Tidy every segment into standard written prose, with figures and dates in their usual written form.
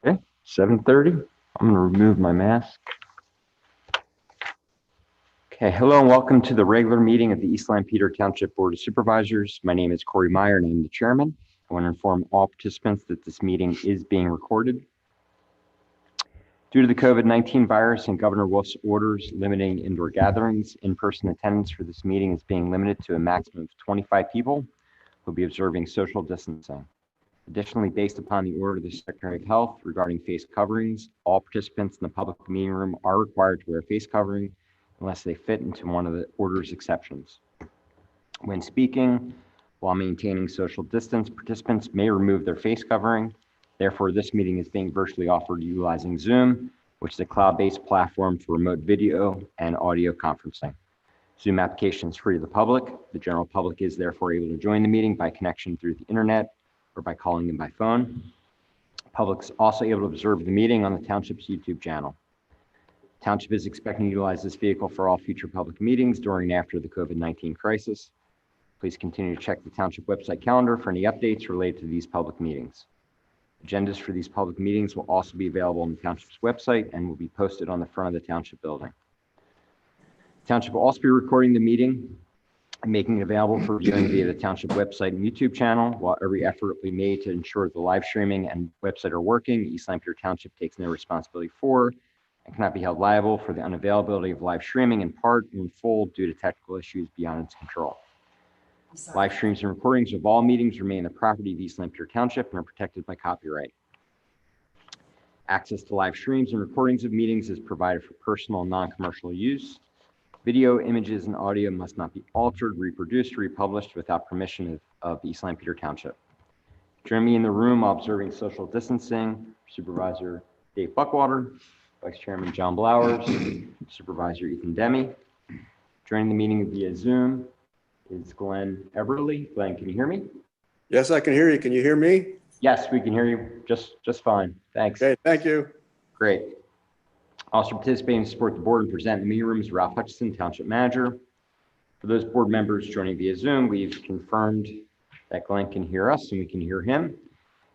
Okay, 7:30. I'm going to remove my mask. Okay, hello and welcome to the regular meeting of the East Lampeter Township Board of Supervisors. My name is Corey Meyer and I'm the chairman. I want to inform all participants that this meeting is being recorded. Due to the COVID-19 virus and Governor Wolf's orders limiting indoor gatherings, in-person attendance for this meeting is being limited to a maximum of 25 people who will be observing social distancing. Additionally, based upon the order of the Secretary of Health regarding face coverings, all participants in the public meeting room are required to wear a face covering unless they fit into one of the order's exceptions. When speaking, while maintaining social distance, participants may remove their face covering. Therefore, this meeting is being virtually offered utilizing Zoom, which is a cloud-based platform for remote video and audio conferencing. Zoom application is free to the public. The general public is therefore able to join the meeting by connection through the internet or by calling in by phone. Public is also able to observe the meeting on the Township's YouTube channel. Township is expecting to utilize this vehicle for all future public meetings during and after the COVID-19 crisis. Please continue to check the Township website calendar for any updates related to these public meetings. Agendas for these public meetings will also be available on the Township's website and will be posted on the front of the Township building. The Township will also be recording the meeting and making it available for viewing via the Township website and YouTube channel. While every effort will be made to ensure the live streaming and website are working, East Lampeter Township takes no responsibility for and cannot be held liable for the unavailability of live streaming in part or in full due to technical issues beyond its control. Live streams and recordings of all meetings remain the property of East Lampeter Township and are protected by copyright. Access to live streams and recordings of meetings is provided for personal and non-commercial use. Video, images, and audio must not be altered, reproduced, or republished without permission of East Lampeter Township. Join me in the room while observing social distancing, Supervisor Dave Buckwater, Vice Chairman John Blowers, Supervisor Ethan Demme. Joining the meeting via Zoom is Glenn Eberly. Glenn, can you hear me? Yes, I can hear you. Can you hear me? Yes, we can hear you just fine. Thanks. Okay, thank you. Great. Also participating to support the board and present in the meeting room is Ralph Hutchison, Township Manager. For those board members joining via Zoom, we've confirmed that Glenn can hear us and we can hear him.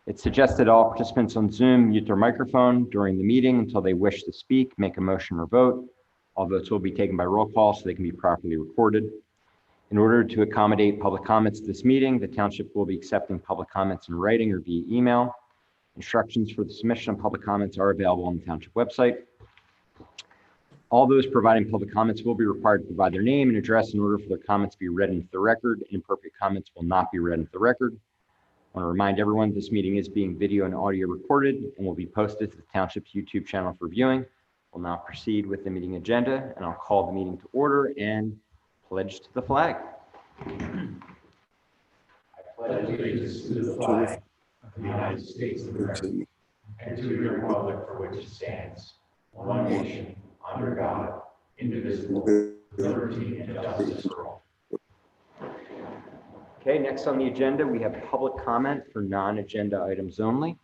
It's suggested all participants on Zoom mute their microphone during the meeting until they wish to speak, make a motion or vote. All votes will be taken by roll call so they can be properly recorded. In order to accommodate public comments at this meeting, the Township will be accepting public comments in writing or via email. Instructions for the submission of public comments are available on the Township website. All those providing public comments will be required to provide their name and address in order for their comments to be read into the record. Inappropriate comments will not be read into the record. I want to remind everyone this meeting is being video and audio recorded and will be posted to the Township's YouTube channel for viewing. We'll now proceed with the meeting agenda and I'll call the meeting to order and pledge to the flag. I pledge allegiance to the flag of the United States of America and to the republic for which it stands, one nation, under God, indivisible, with liberty and justice for all. Okay, next on the agenda, we have public comment for non-agenda items only.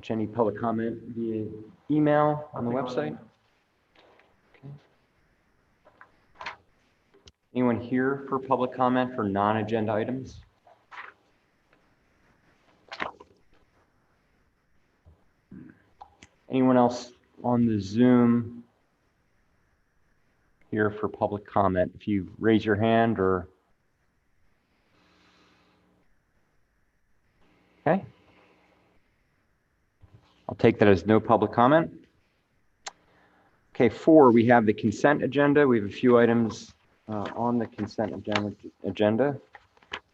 Any public comment via email on the website? Okay. Anyone here for public comment for non-agenda items? Anyone else on the Zoom here for public comment? If you raise your hand or... Okay. I'll take that as no public comment. Okay, 4, we have the consent agenda. We have a few items on the consent agenda.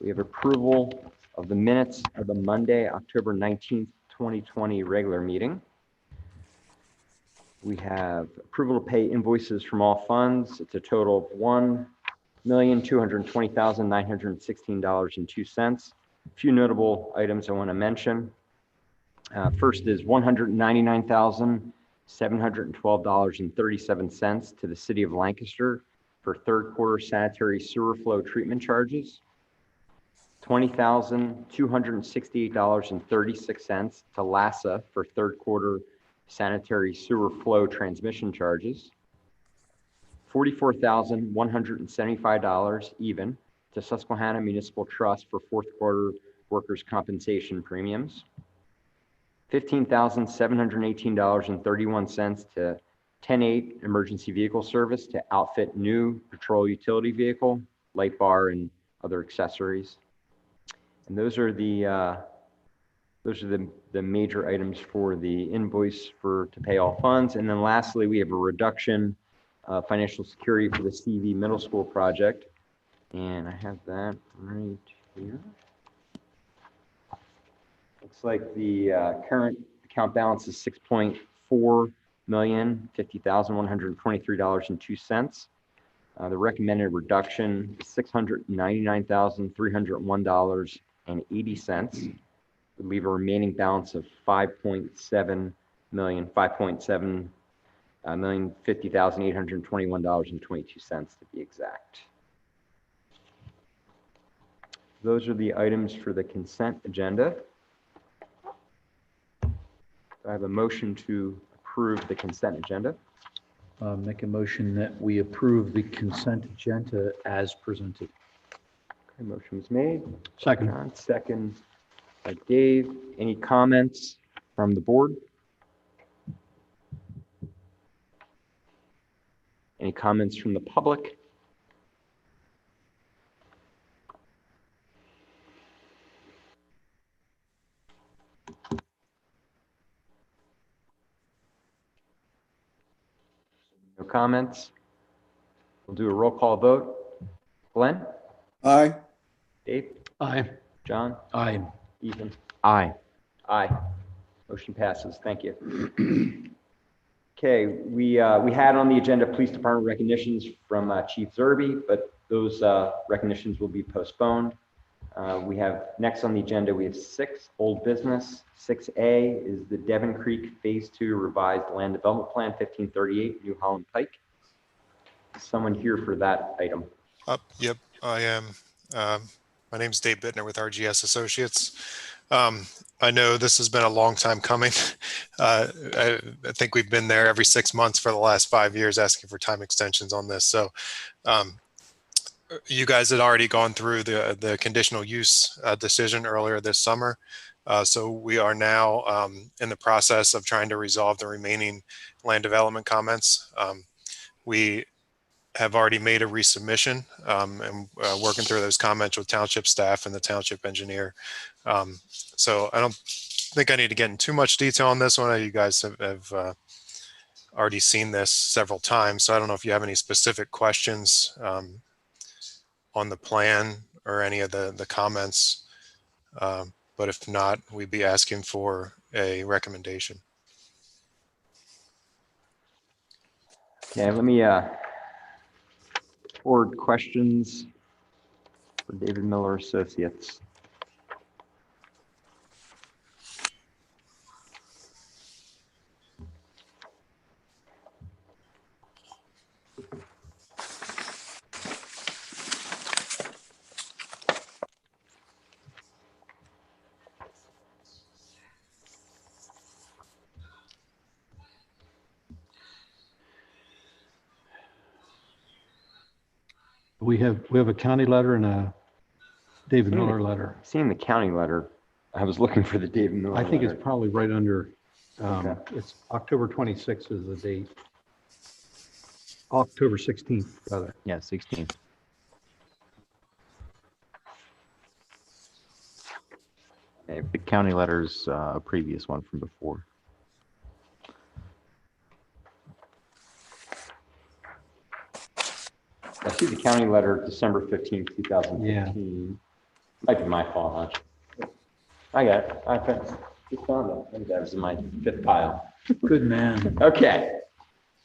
We have approval of the minutes of the Monday, October 19th, 2020 regular meeting. We have approval to pay invoices from all funds. It's a total of $1,220,916.02. A few notable items I want to mention. First is $199,712.37 to the City of Lancaster for third quarter sanitary sewer flow treatment charges. $20,268.36 to LASA for third quarter sanitary sewer flow transmission charges. $44,175 even to Susquehanna Municipal Trust for fourth quarter workers' compensation premiums. $15,718.31 to 10-8 Emergency Vehicle Service to outfit new patrol utility vehicle, light bar, and other accessories. And those are the major items for the invoice to pay all funds. And then lastly, we have a reduction financial security for the CV Middle School project. And I have that right here. Looks like the current account balance is $6.4,050,123.02. The recommended reduction is $699,301.80. Would leave a remaining balance of $5,750,821.22 to be exact. Those are the items for the consent agenda. I have a motion to approve the consent agenda. Make a motion that we approve the consent agenda as presented. Okay, motion was made. Second. John, second by Dave. Any comments from the board? Any comments from the public? No comments? We'll do a roll call vote. Glenn? Aye. Dave? Aye. John? Aye. Ethan? Aye. Aye. Motion passes. Thank you. Okay, we had on the agenda police department recognitions from Chief Zerby, but those recognitions will be postponed. We have next on the agenda, we have 6 old business. 6A is the Devon Creek Phase 2 Revised Land Development Plan, 1538 New Holland Pike. Someone here for that item. Yep, I am. My name's Dave Bittner with RGS Associates. I know this has been a long time coming. I think we've been there every 6 months for the last 5 years asking for time extensions on this. So you guys had already gone through the conditional use decision earlier this summer. So we are now in the process of trying to resolve the remaining land development comments. We have already made a resubmission and working through those comments with township staff and the township engineer. So I don't think I need to get into too much detail on this one. You guys have already seen this several times. So I don't know if you have any specific questions on the plan or any of the comments. But if not, we'd be asking for a recommendation. Okay, let me forward questions for David Miller Associates. We have a county letter and a David Miller letter. Seeing the county letter, I was looking for the David Miller I think letter. it's probably right under, Okay. it's October 26th is the date. October 16th, rather. Yeah, 16. The county letter's a previous one from before. I see the county letter, December 15th, 2015. Might be my fault, huh? I got it. I just found it. I think that was in my 5th pile. Good man. Okay.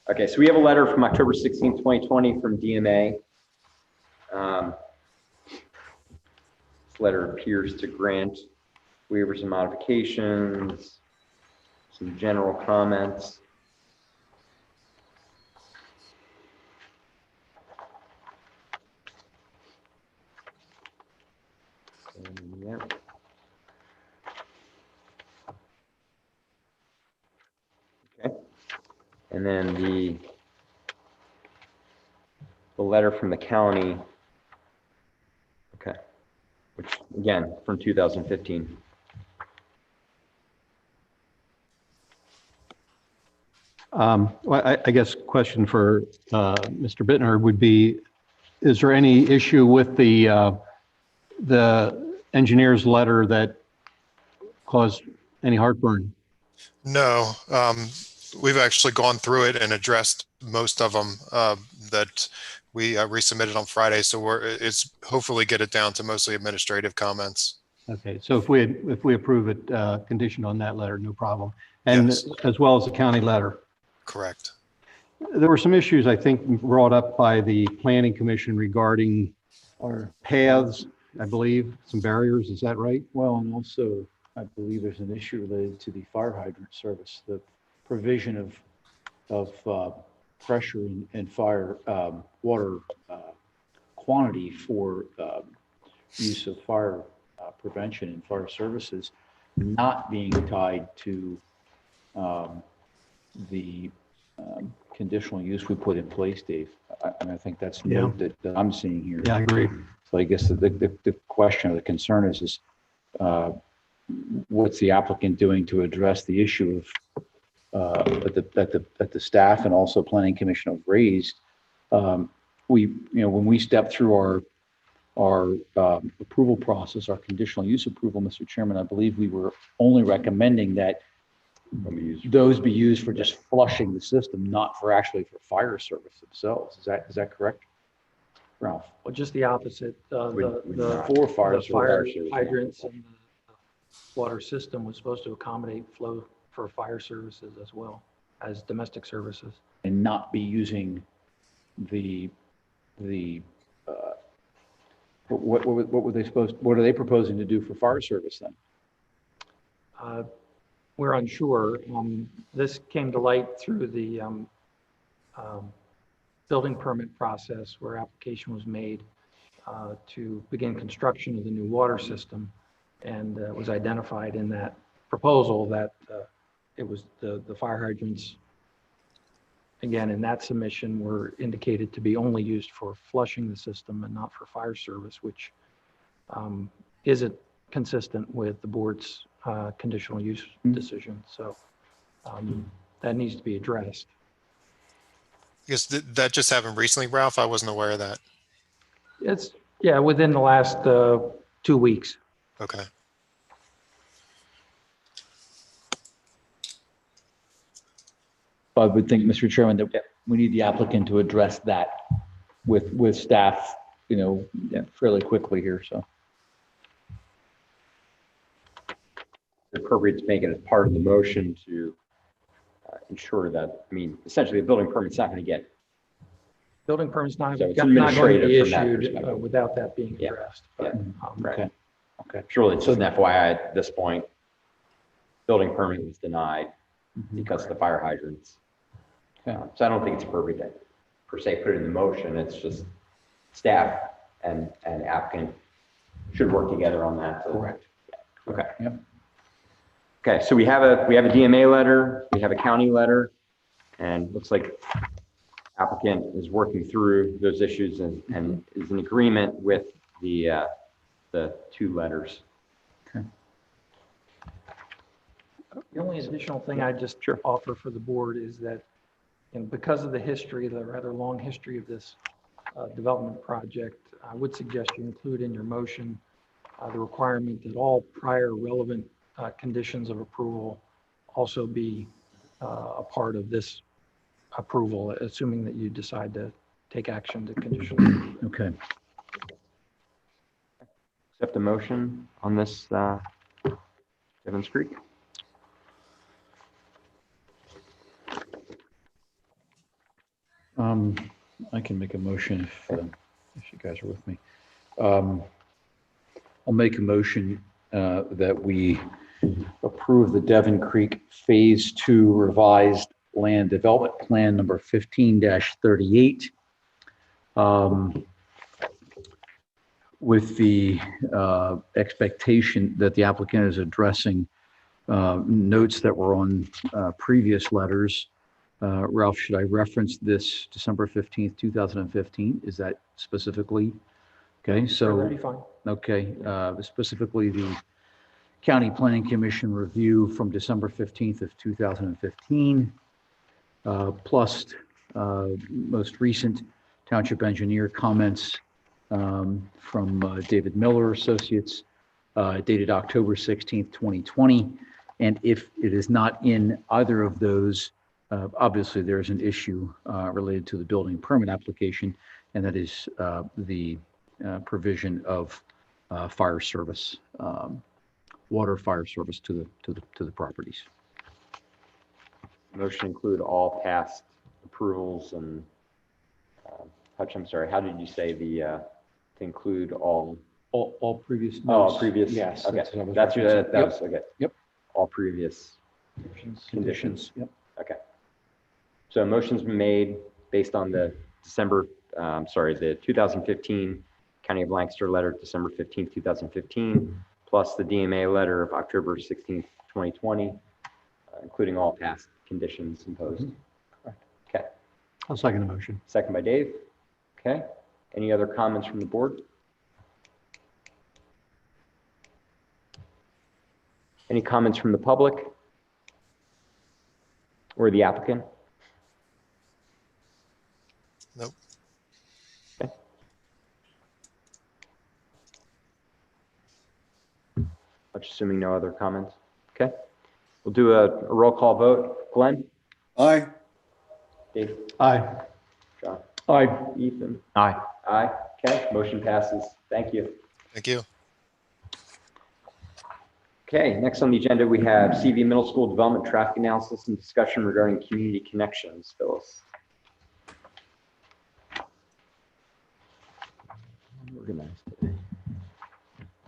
Okay, so we have a letter from October 16th, 2020 from DMA. This letter appears to grant waivers and modifications, some general comments. Yeah. Okay. And then the letter from the county, okay, which again, from 2015. Well, I guess question for Mr. Bittner would be, is there any issue with the engineer's letter that caused any heartburn? No, we've actually gone through it and addressed most of them that we resubmitted on Friday. So it's hopefully get it down to mostly administrative comments. Okay, so if we approve it, conditioned on that letter, no problem. And Yes. as well as the county letter. Correct. There were some issues, I think, brought up by the planning commission regarding our paths, I believe, some barriers, is that right? Well, and also, I believe there's an issue related to the fire hydrant service, the provision of pressure and fire water quantity for use of fire prevention and fire services not being tied to the conditional use we put in place, Dave. And I think that's Yeah. note that I'm seeing here. Yeah, I agree. So I guess the question or the concern is what's the applicant doing to address the issue of that the staff and also planning commission have raised? When we step through our approval process, our conditional use approval, Mr. Chairman, I believe we were only recommending that those be used for just flushing the system, not for actually for fire service themselves. Is that correct, Ralph? Well, just the opposite. The For fire the fire service. hydrants and the water system was supposed to accommodate flow for fire services as well as domestic services. And not be using what were they what are they proposing to do for fire service then? We're unsure. This came to light through the building permit process where application was made to begin construction of the new water system. And it was identified in that proposal that it was the fire hydrants, again, in that submission were indicated to be only used for flushing the system and not for fire service, which isn't consistent with the board's conditional use decision. So that needs to be addressed. Yes, that just happened recently, Ralph. I wasn't aware of that. It's, yeah, within the last 2 weeks. Okay. I would think, Mr. Chairman, that we need the applicant to address that with staff, fairly quickly here, so. It's appropriate to make it as part of the motion to ensure that, essentially the building permit's not going to get. Building permit's not So it's going to be administrative from that issued perspective. without that being Yeah. addressed. Yeah. But, Okay. Surely it's just an FYI at this point. Building permit was denied because of the fire hydrants. Okay. So I don't think it's appropriate to per se put it in the motion. It's just staff and applicant should work together on that. Correct. Okay. Yep. Okay, so we have a DMA letter, we have a county letter, and looks like applicant is working through those issues and is in agreement with the two letters. Okay. The only additional thing I just offer for the board is that, because of the history, the rather long history of this development project, I would suggest you include in your motion the requirement that all prior relevant conditions of approval also be a part of this approval, assuming that you decide to take action to conditional. Okay. Accept a motion on this, Evans Creek. I can make a motion if you guys are with me. I'll make a motion that we approve the Devon Creek Phase 2 revised land development plan number 15-38 with the expectation that the applicant is addressing notes that were on previous letters. Ralph, should I reference this December 15th, 2015? Is that specifically? Okay, so. That'd be fine. Okay, specifically the County Planning Commission review from December 15th of 2015. plus most recent township engineer comments from David Miller Associates, dated October 16th, 2020. And if it is not in either of those, obviously there's an issue related to the building permit application, and that is the provision of fire service, water fire service to the properties. Motion include all past approvals and, Hutch, I'm sorry, how did you say to include all? All previous Oh, notes. previous? Yes. Okay, what I was that's your, referencing. that was, okay. Yep. All previous Conditions. Yep. Okay. So a motion's been made based on the the 2015 County of Lancaster letter, December 15th, 2015, plus the DMA letter of October 16th, 2020, including all past conditions imposed. Okay. I'll second the motion. Second by Dave. Okay. Any other comments from the board? Any comments from the public or the applicant? Nope. Okay. I'm assuming no other comments. Okay. We'll do a roll call vote. Glenn? Aye. Dave? Aye. John? Aye. Ethan? Aye. Aye. Okay, motion passes. Thank you. Thank you. Okay, next on the agenda, we have CV Middle School Development Traffic Analysis and Discussion regarding Community Connections. Phyllis. Organized today.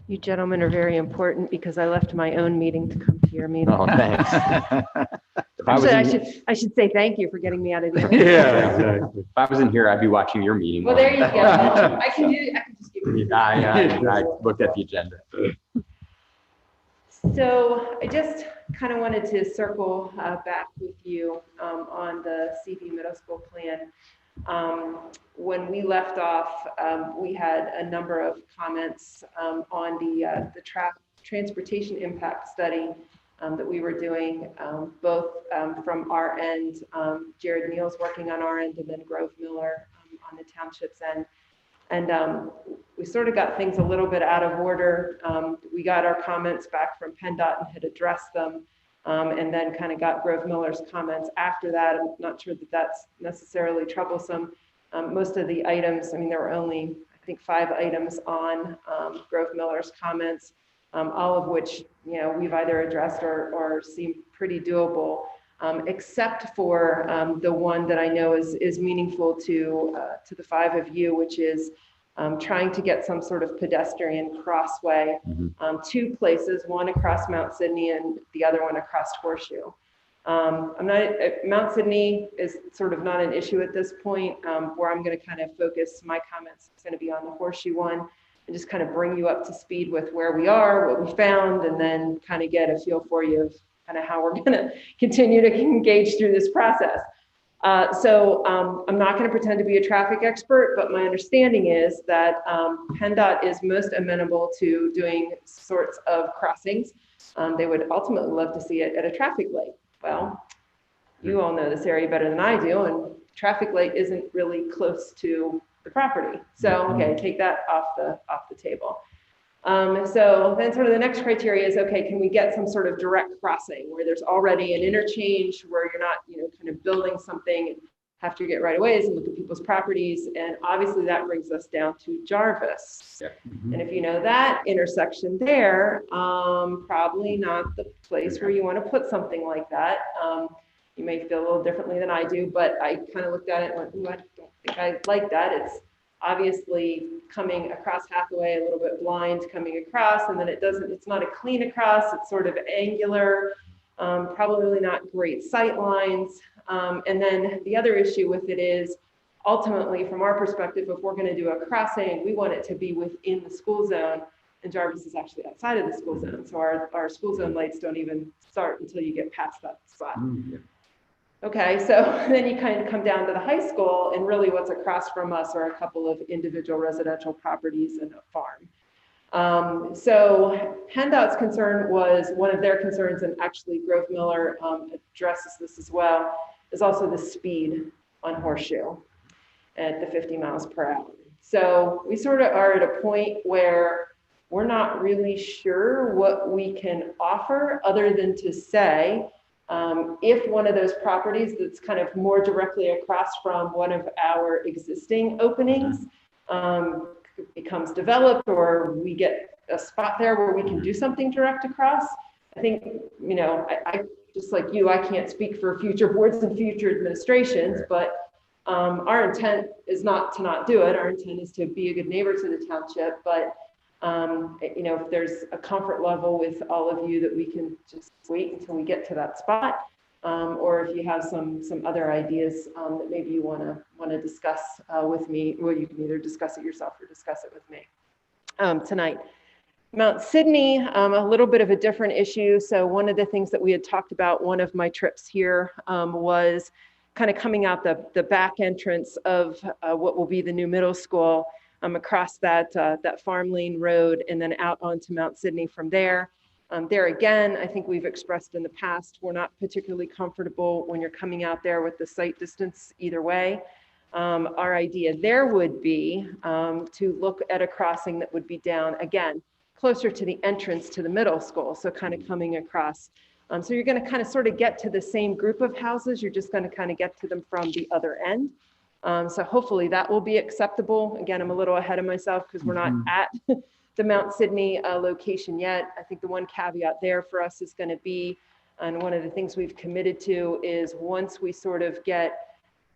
You gentlemen are very important because I left my own meeting to come to your meeting. Oh, thanks. If I was Actually, in- I should say thank you for getting me out of the. Yeah, exactly. If I was in here, I'd be watching your meeting. Well, there you go. on I can YouTube, just give you. so. I looked at the agenda. So I just kind of wanted to circle back with you on the CV Middle School plan. When we left off, we had a number of comments on the transportation impact study that we were doing, both from our end, Jared Neal's working on our end, and then Grove Miller on the township's end. And we sort of got things a little bit out of order. We got our comments back from PennDOT and had addressed them, and then kind of got Grove Miller's comments after that. I'm not sure that that's necessarily troublesome. Most of the items, I mean, there were only, I think, 5 items on Grove Miller's comments, all of which, you know, we've either addressed or seem pretty doable. Except for the one that I know is meaningful to the 5 of you, which is trying to get some sort of pedestrian crossway, 2 places, one across Mount Sydney and the other one across Horseshoe. Mount Sydney is sort of not an issue at this point. Where I'm going to kind of focus my comments is going to be on the Horseshoe one, and just kind of bring you up to speed with where we are, what we found, and then kind of get a feel for you of kind of how we're going to continue to engage through this process. So I'm not going to pretend to be a traffic expert, but my understanding is that PennDOT is most amenable to doing sorts of crossings. They would ultimately love to see it at a traffic light. Well, you all know this area better than I do, and traffic light isn't really close to the property. So, okay, take that off the table. So then sort of the next criteria is, okay, can we get some sort of direct crossing where there's already an interchange where you're not, you know, kind of building something and have to get right of ways and look at people's properties. And obviously that brings us down to Jarvis. Yeah. And if you know that intersection there, probably not the place where you want to put something like that. You may feel a little differently than I do, but I kind of looked at it and went, ooh, I don't think I like that. It's obviously coming across Hathaway, a little bit blind coming across, and then it's not a clean across, it's sort of angular, probably really not great sight lines. And then the other issue with it is, ultimately, from our perspective, if we're going to do a crossing, we want it to be within the school zone, and Jarvis is actually outside of the school zone. So our school zone lights don't even start until you get past that spot. Okay, so then you kind of come down to the high school, and really what's across from us are a couple of individual residential properties and a farm. So PennDOT's concern was one of their concerns, and actually Grove Miller addresses this as well, is also the speed on Horseshoe at the 50 miles per hour. So we sort of are at a point where we're not really sure what we can offer other than to say, if one of those properties that's kind of more directly across from one of our existing openings becomes developed, or we get a spot there where we can do something direct across, I think, you know, I just like you, I can't speak for future boards and future administrations, but our intent is not to not do it. Our intent is to be a good neighbor to the township, but you know, if there's a comfort level with all of you that we can just wait until we get to that spot, or if you have some other ideas that maybe you want to discuss with me, well, you can either discuss it yourself or discuss it with me tonight. Mount Sydney, a little bit of a different issue. So one of the things that we had talked about one of my trips here was kind of coming out the back entrance of what will be the new middle school. Across that Farm Lane Road and then out onto Mount Sydney from there. There again, I think we've expressed in the past, we're not particularly comfortable when you're coming out there with the sight distance either way. Our idea there would be to look at a crossing that would be down, again, closer to the entrance to the middle school, so kind of coming across. So you're going to kind of sort of get to the same group of houses, you're just going to kind of get to them from the other end. So hopefully that will be acceptable. Again, I'm a little ahead of myself because we're not at the Mount Sydney location yet. I think the one caveat there for us is going to be, and one of the things we've committed to is once we sort of get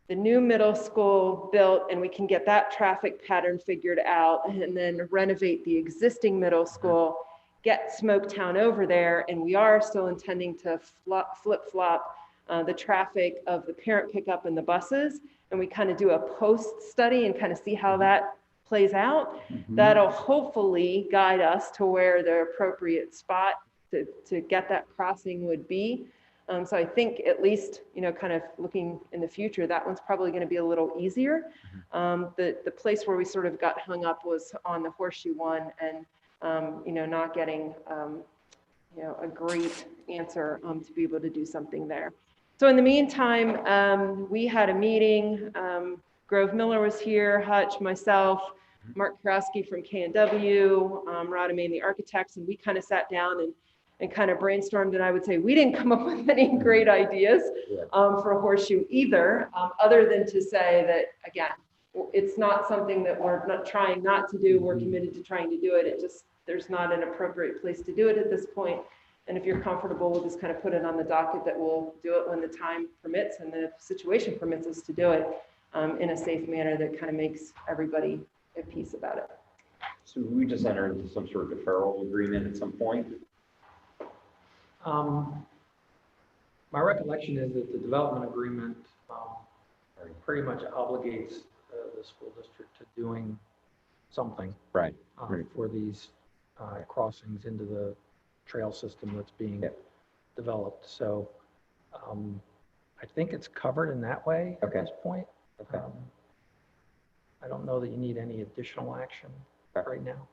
the new middle school built and we can get that traffic pattern figured out and then renovate the existing middle school, get Smoketown over there, and we are still intending to flip-flop the traffic of the parent pickup and the buses, and we kind of do a post study and kind of see how that plays out. That'll hopefully guide us to where the appropriate spot to get that crossing would be. So I think at least, you know, kind of looking in the future, that one's probably going to be a little easier. The place where we sort of got hung up was on the Horseshoe one, and you know, not getting you know, a great answer to be able to do something there. So in the meantime, we had a meeting. Grove Miller was here, Hutch, myself, Mark Karowski from K&W, Rod and Maine, the architects, and we kind of sat down and kind of brainstormed. And I would say we didn't come up with any great ideas for a Horseshoe either, other than to say that, again, it's not something that we're not trying not to do. We're committed to trying to do it. It just, there's not an appropriate place to do it at this point. And if you're comfortable, we'll just kind of put it on the docket that we'll do it when the time permits and the situation permits us to do it in a safe manner that kind of makes everybody at peace about it. So we just enter into some sort of deferral agreement at some point? My recollection is that the development agreement pretty much obligates the school district to doing something Right. for these crossings into the trail system that's being developed. So I think it's covered in that way at this point. Okay. I don't know that you need any additional action right now.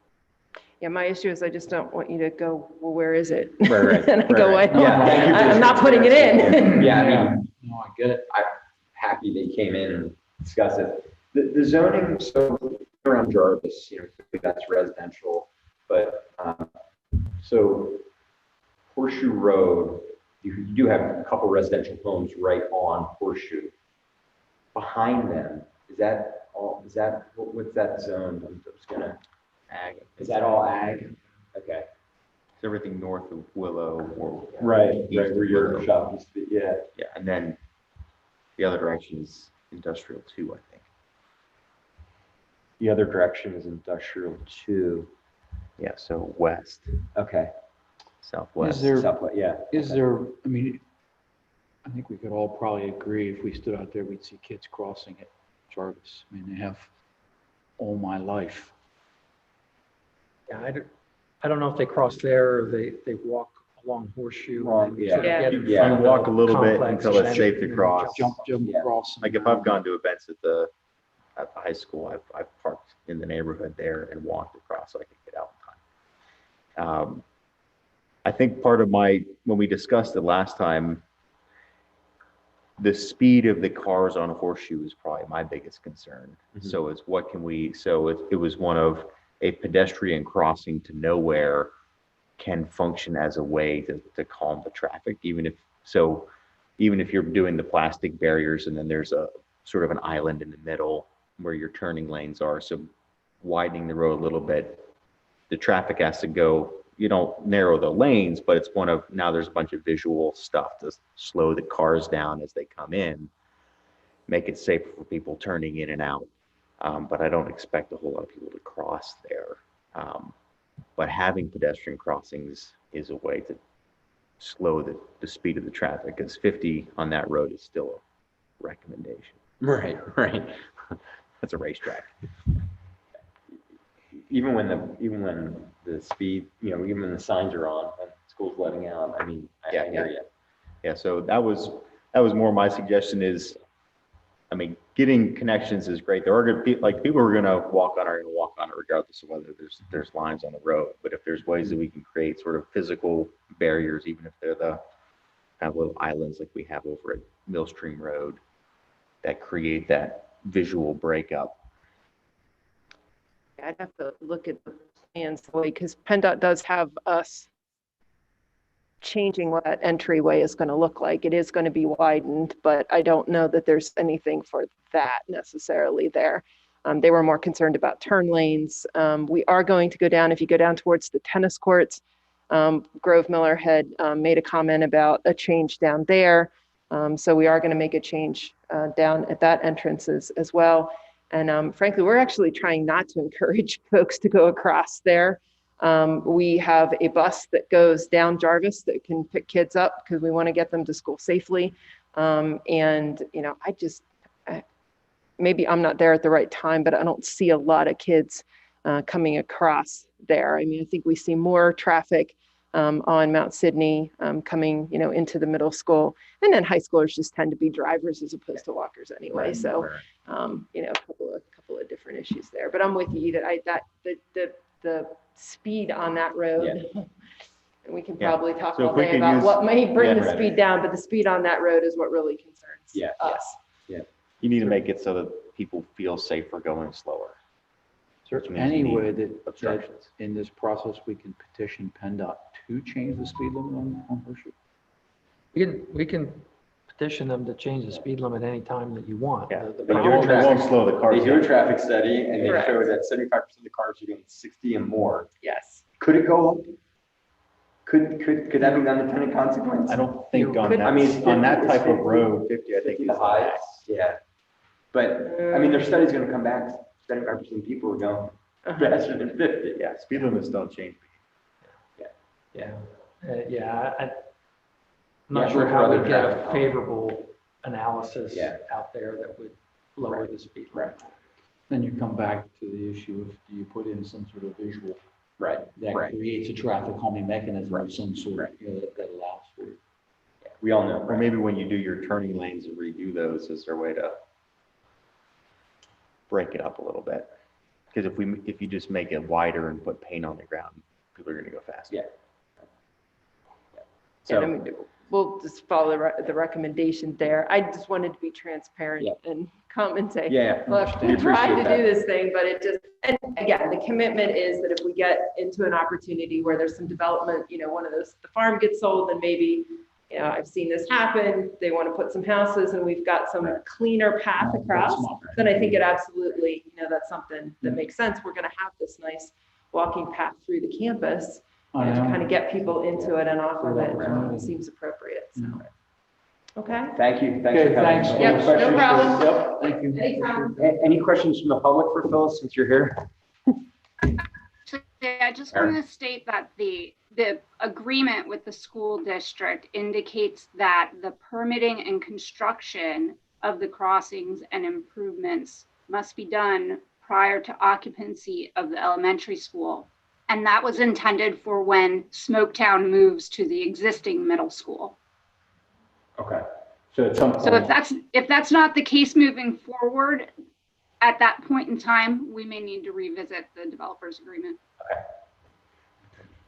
Yeah, my issue is I just don't want you to go, well, where is it? Right. And I go, Right. Yeah, thank you for I'm the not putting it in. Yeah, I mean, No, I get it. I'm happy they came in and discussed it. The zoning, so around Jarvis, you know, that's residential, but so Horseshoe Road, you do have a couple residential homes right on Horseshoe. Behind them, is that all, what's that zone? I'm just gonna, Ag. is that all ag? Okay. It's everything north of Willow or. Right, east of where your Willow. shop used to be, yeah. Yeah, and then the other direction is industrial too, I think. The other direction is industrial too. Yeah, so west, Okay. southwest. Is there, Southwest, yeah. is there, I mean, I think we could all probably agree if we stood out there, we'd see kids crossing at Jarvis. I mean, they have all my life. Yeah, I don't know if they cross there or they walk along Horseshoe. Wrong, and sort of yeah. get in Yeah. front of the Walk a little bit complex until it's and safe to then, you know, cross. Jump Yeah. across. Like if I've gone to events at the high school, I've parked in the neighborhood there and walked across so I could get out in time. I think part of when we discussed it last time, the speed of the cars on Horseshoe is probably my biggest concern. Mhm. So it's what can we, so it was one of a pedestrian crossing to nowhere can function as a way to calm the traffic, even if you're doing the plastic barriers and then there's a sort of an island in the middle where your turning lanes are. So widening the road a little bit, the traffic has to go, you don't narrow the lanes, but it's one of, now there's a bunch of visual stuff to slow the cars down as they come in, make it safer for people turning in and out. But I don't expect a whole lot of people to cross there. But having pedestrian crossings is a way to slow the speed of the traffic, because 50 on that road is still a recommendation. Right, right. That's a racetrack. Even when the speed, even when the signs are on and school's letting out, I mean, I hear you. Yeah, so that was more my suggestion is, I mean, getting connections is great. There are going to be, like, people who are going to walk on are going to walk on it regardless of whether there's lines on the road. But if there's ways that we can create sort of physical barriers, even if they're the kind of little islands like we have over at Millstream Road, that create that visual breakup. I'd have to look at the plans because PennDOT does have us changing what that entryway is going to look like. It is going to be widened, but I don't know that there's anything for that necessarily there. They were more concerned about turn lanes. We are going to go down, if you go down towards the tennis courts, Grove Miller had made a comment about a change down there. So we are going to make a change down at that entrance as well. And frankly, we're actually trying not to encourage folks to go across there. We have a bus that goes down Jarvis that can pick kids up because we want to get them to school safely. And, maybe I'm not there at the right time, but I don't see a lot of kids coming across there. I mean, I think we see more traffic on Mount Sydney coming, into the middle school. And then high schoolers just tend to be drivers as opposed to walkers anyway. Right, So, right. a couple of different issues there. But I'm with you that the speed on that road, and we can probably talk So if all we day could about use- what may bring Yeah, the right. speed down, but the speed on that road is what really concerns us. You need to make it so that people feel safer going slower. Is there Which means any you need way that obstructions. in this process, we can petition PennDOT to change the speed limit on Horseshoe? We can petition them to change the speed limit anytime that you want. Yeah, The But problem you're is- won't slow the cars They do a down. traffic study and they Correct. show that 75% of the cars are doing 60 and more. Yes. Could it go up? Could that be unintended consequence? I don't think on Could- that, I mean, on that 50 type of 50, road, 50, I think is the the highest. max. Yeah. But, I mean, their study's gonna come back, 75% of people are going faster than 50. Yeah, speed limits don't change. Yeah, I'm Yeah, not sure look for how other we get traffic a calms. favorable analysis Yeah. out there that would lower the speed. Right. Then you come back to the issue of, do you put in some sort of visual Right, that right. creates a traffic calming mechanism of some sort, Right. that allows for it? We all know. Or maybe when you do your turning lanes and redo those, is there a way to break it up a little bit? Because if you just make it wider and put paint on the ground, people are gonna go faster. Yeah. And I So, mean, we'll just follow the recommendation there. I just wanted to be transparent and come and say, yeah. look, We we tried appreciate to that. do this thing, but it just, and again, the commitment is that if we get into an opportunity where there's some development, one of those, the farm gets sold, then maybe, I've seen this happen, they want to put some houses and we've got some cleaner path across, then I think it absolutely, that's something that makes sense. We're going to have this nice walking path through the campus to kind of get people into it and off of it. Seems appropriate, so. Okay. Thank you. Thanks Okay, for coming. thanks. Any Yep, no questions for- problem. Yep. Thank you. Anytime. Any questions from the public for Phyllis, since you're here? I just want to state that the agreement with the school district indicates that the permitting and construction of the crossings and improvements must be done prior to occupancy of the elementary school. And that was intended for when Smoketown moves to the existing middle school. Okay. So at some point. So if that's not the case moving forward, at that point in time, we may need to revisit the developer's agreement.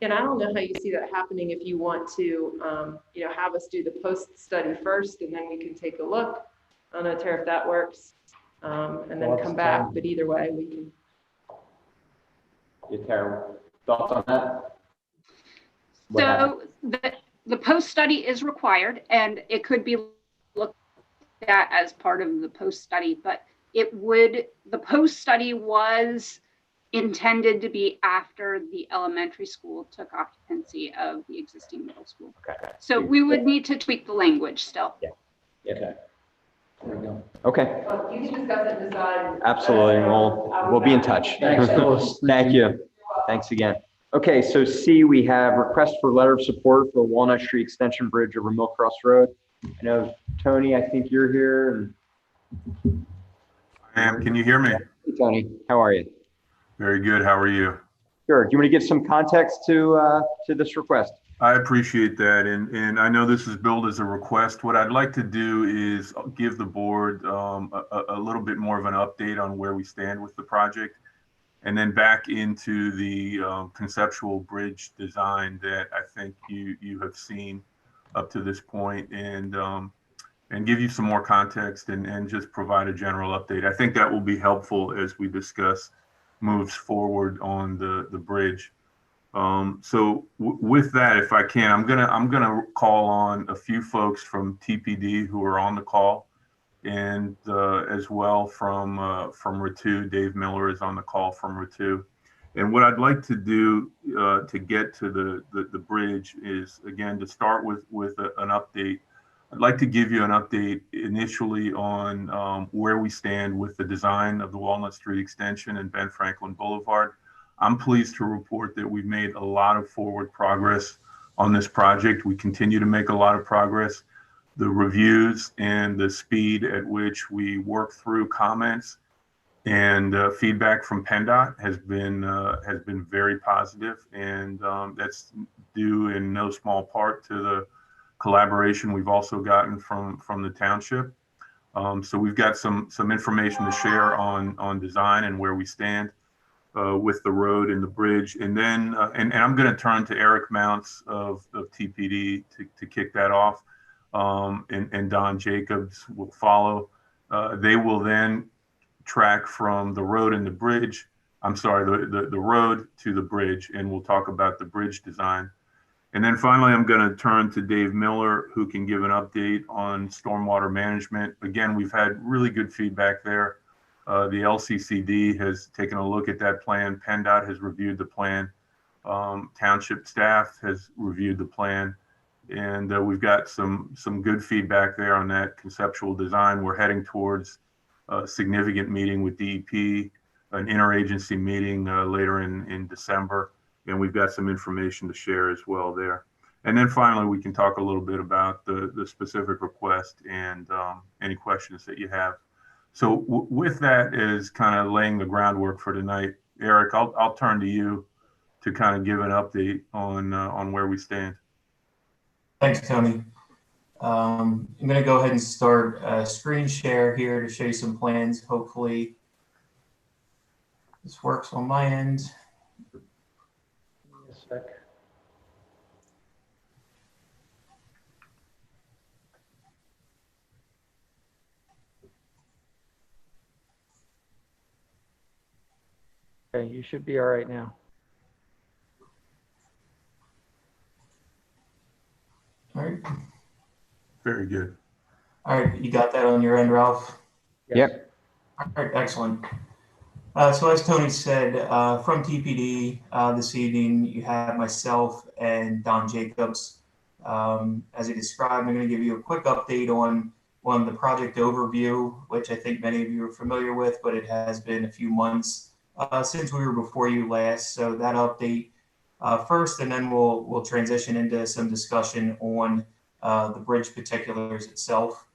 And I don't know how you see that happening if you want to, have us do the post study first and then we can take a look. I don't know, Tara, if that works, and then come back, but either way, we can. Yeah, Tara, thoughts on that? So the post-study is required, and it could be looked at as part of the post-study, but the post-study was intended to be after the elementary school took occupancy of the existing middle school. Okay. So we would need to tweak the language still. Yeah. Okay. There we go. Okay, You can discuss it and decide. absolutely. We'll be in touch. Thanks, Phyllis. Thank you. Thanks again. Okay, so C, we have request for letter of support for Walnut Street Extension Bridge over Millcross Road. I know, Tony, I think you're here. I am. Can you hear me? Hey, Tony, how are you? Very good. How are you? Sure. Do you want to give some context to this request? I appreciate that. And I know this is billed as a request. What I'd like to do is give the board a little bit more of an update on where we stand with the project, and then back into the conceptual bridge design that I think you have seen up to this point, and give you some more context and just provide a general update. I think that will be helpful as we discuss moves forward on the bridge. With that, if I can, I'm gonna call on a few folks from TPD who are on the call, and as well from RTU. Dave Miller is on the call from RTU. And what I'd like to do to get to the bridge is, again, to start with an update. I'd like to give you an update initially on where we stand with the design of the Walnut Street extension and Ben Franklin Boulevard. I'm pleased to report that we've made a lot of forward progress on this project. We continue to make a lot of progress. The reviews and the speed at which we work through comments and feedback from PennDOT has been very positive, and that's due in no small part to the collaboration we've also gotten from the township. So we've got some information to share on design and where we stand with the road and the bridge. And then, and I'm going to turn to Eric Mounts of TPD to kick that off. And Don Jacobs will follow. They will then track from the road and the bridge. I'm sorry, the road to the bridge, and we'll talk about the bridge design. And then finally, I'm going to turn to Dave Miller, who can give an update on stormwater management. Again, we've had really good feedback there. The LCCD has taken a look at that plan. PennDOT has reviewed the plan. Township staff has reviewed the plan. And we've got some good feedback there on that conceptual design. We're heading towards a significant meeting with DEP, an interagency meeting later in December. And we've got some information to share as well there. And then finally, we can talk a little bit about the specific request and any questions that you have. So with that as kind of laying the groundwork for tonight, Eric, I'll turn to you to kind of give an update on where we stand. Thanks, Tony. I'm going to go ahead and start a screen share here to show you some plans. Hopefully this works on my end. Give me a sec. Okay, you should be all right now. All right. Very good. All right, you got that on your end, Ralph? Yep. All right, excellent. So as Tony said, from TPD this evening, you have myself and Don Jacobs. As he described, I'm going to give you a quick update on the project overview, which I think many of you are familiar with, but it has been a few months since we were before you last. So that update first, and then we'll transition into some discussion on the bridge particulars itself.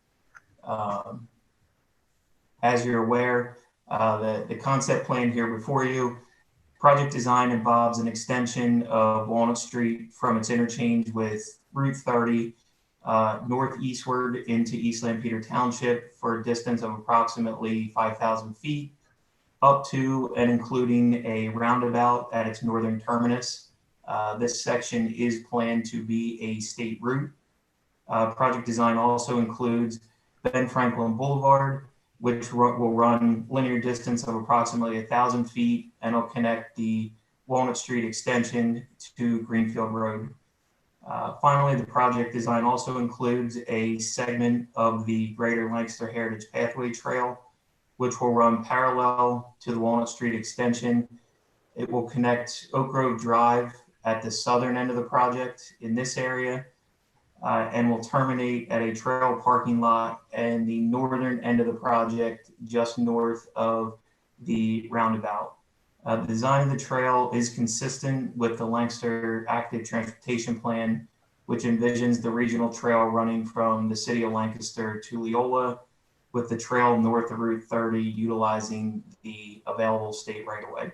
As you're aware, the concept plan here before you, project design involves an extension of Walnut Street from its interchange with Route 30 northeastward into East Lampeter Township for a distance of approximately 5,000 feet, up to and including a roundabout at its northern terminus. This section is planned to be a state route. Project design also includes Ben Franklin Boulevard, which will run linear distance of approximately 1,000 feet and will connect the Walnut Street extension to Greenfield Road. Finally, the project design also includes a segment of the Greater Lancaster Heritage Pathway Trail, which will run parallel to the Walnut Street extension. It will connect Oak Grove Drive at the southern end of the project in this area, and will terminate at a trail parking lot and the northern end of the project just north of the roundabout. The design of the trail is consistent with the Lancaster Active Transportation Plan, which envisions the regional trail running from the city of Lancaster to Leola, with the trail north of Route 30 utilizing the available state right-of-way.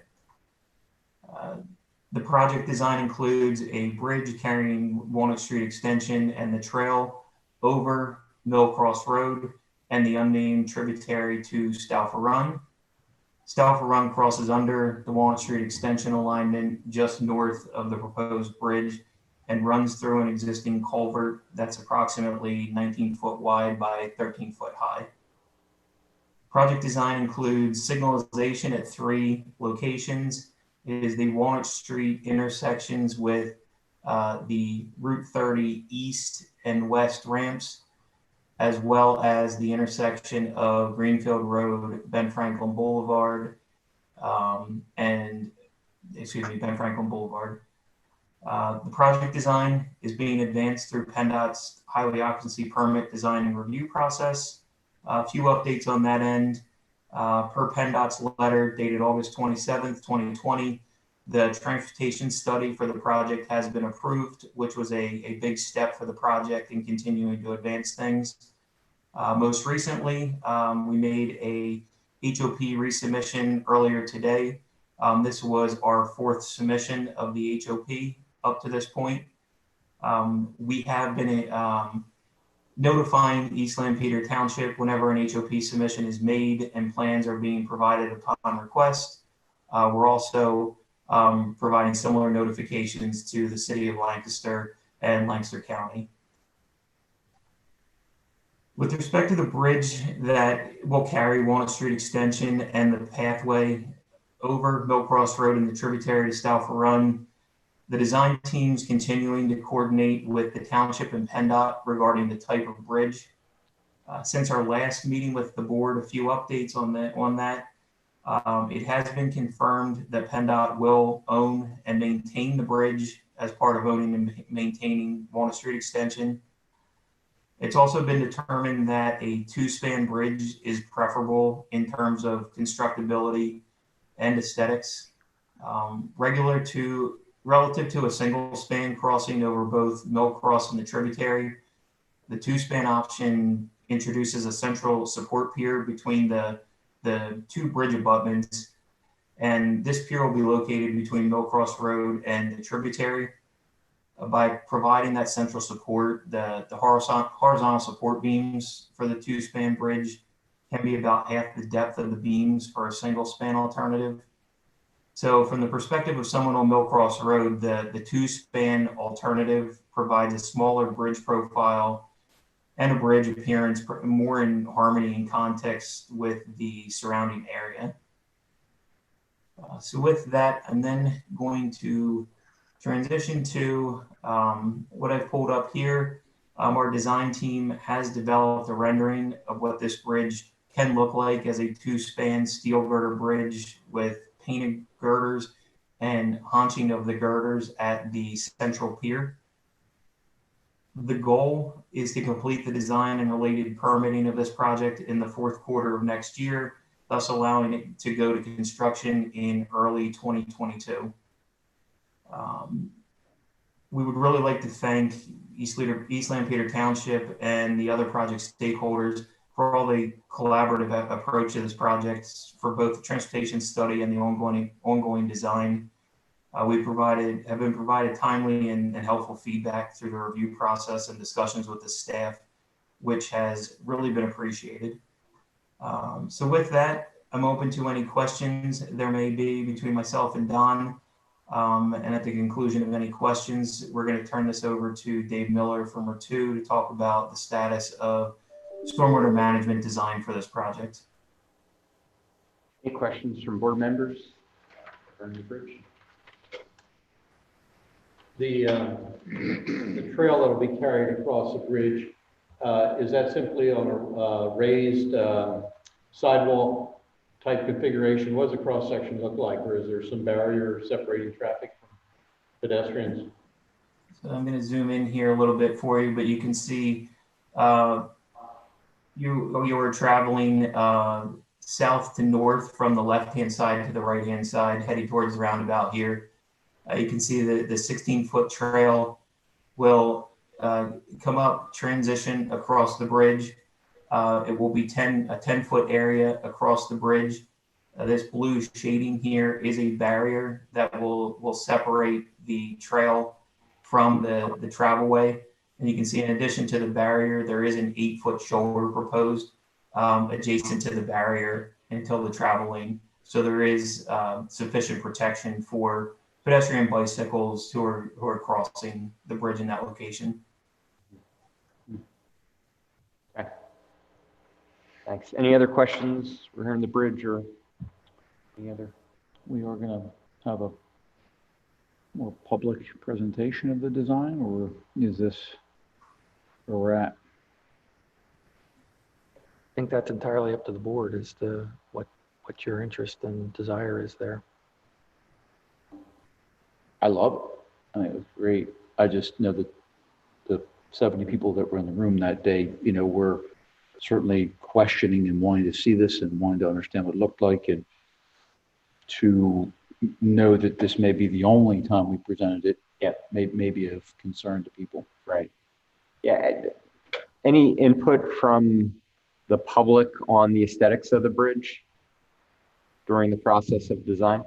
The project design includes a bridge carrying Walnut Street Extension and the trail over Mill Cross Road and the unnamed tributary to Stauffer Run. Stauffer Run crosses under the Walnut Street Extension alignment just north of the proposed bridge and runs through an existing culvert that's approximately 19 foot wide by 13 foot high. Project design includes signalization at 3 locations. It is the Walnut Street intersections with the Route 30 east and west ramps, as well as the intersection of Greenfield Road, Ben Franklin Boulevard, Ben Franklin Boulevard. The project design is being advanced through PennDOT's Highway Occupancy Permit Design and Review process. A few updates on that end. Per PennDOT's letter dated August 27th, 2020, the transportation study for the project has been approved, which was a big step for the project in continuing to advance things. Most recently, we made a HOP resubmission earlier today. This was our 4th submission of the HOP up to this point. We have been notifying East Lampeter Township whenever an HOP submission is made and plans are being provided upon request. We're also providing similar notifications to the city of Lancaster and Lancaster County. With respect to the bridge that will carry Walnut Street Extension and the pathway over Mill Cross Road and the tributary to Stauffer Run, the design team's continuing to coordinate with the township and PennDOT regarding the type of bridge. Since our last meeting with the board, a few updates on that. It has been confirmed that PennDOT will own and maintain the bridge as part of owning and maintaining Walnut Street Extension. It's also been determined that a 2-span bridge is preferable in terms of constructability and aesthetics. Relative to a single span crossing over both Mill Cross and the tributary, the 2-span option introduces a central support pier between the 2 bridge abutments, and this pier will be located between Mill Cross Road and the tributary. By providing that central support, the horizontal support beams for the 2-span bridge can be about half the depth of the beams for a single span alternative. So from the perspective of someone on Mill Cross Road, the 2-span alternative provides a smaller bridge profile and a bridge appearance more in harmony and context with the surrounding area. So with that, I'm then going to transition to what I've pulled up here. Our design team has developed a rendering of what this bridge can look like as a 2-span steel girder bridge with painted girders and haunching of the girders at the central pier. The goal is to complete the design and related permitting of this project in the 4th quarter of next year, thus allowing it to go to construction in early 2022. We would really like to thank East Lampeter Township and the other project stakeholders for all the collaborative approach to this project for both the transportation study and the ongoing design. We have been provided timely and helpful feedback through the review process and discussions with the staff, which has really been appreciated. So with that, I'm open to any questions there may be between myself and Don. And at the conclusion of any questions, we're going to turn this over to Dave Miller from R2 to talk about the status of stormwater management design for this project. Any questions from board members on the bridge? The trail that'll be carried across the bridge, is that simply on a raised sidewalk type configuration? What does the cross section look like, or is there some barrier separating traffic from pedestrians? So I'm going to zoom in here a little bit for you, but you can see you were traveling south to north from the left-hand side to the right-hand side, heading towards the roundabout here. You can see the 16-foot trail will come up, transition across the bridge. It will be a 10-foot area across the bridge. This blue shading here is a barrier that will separate the trail from the travelway. And you can see in addition to the barrier, there is an 8-foot shoulder proposed adjacent to the barrier until the travel lane. So there is sufficient protection for pedestrian bicycles who are crossing the bridge in that location. Okay. Thanks. Any other questions regarding the bridge or any other? We are going to have a more public presentation of the design, or is this where we're at? I think that's entirely up to the board as to what your interest and desire is there. I love it. I think it was great. I just know that the 70 people that were in the room that day, were certainly questioning and wanting to see this and wanting to understand what it looked like, and to know that this may be the only time we presented it, may be of concern to people. Right. Yeah. Any input from the public on the aesthetics of the bridge during the process of design?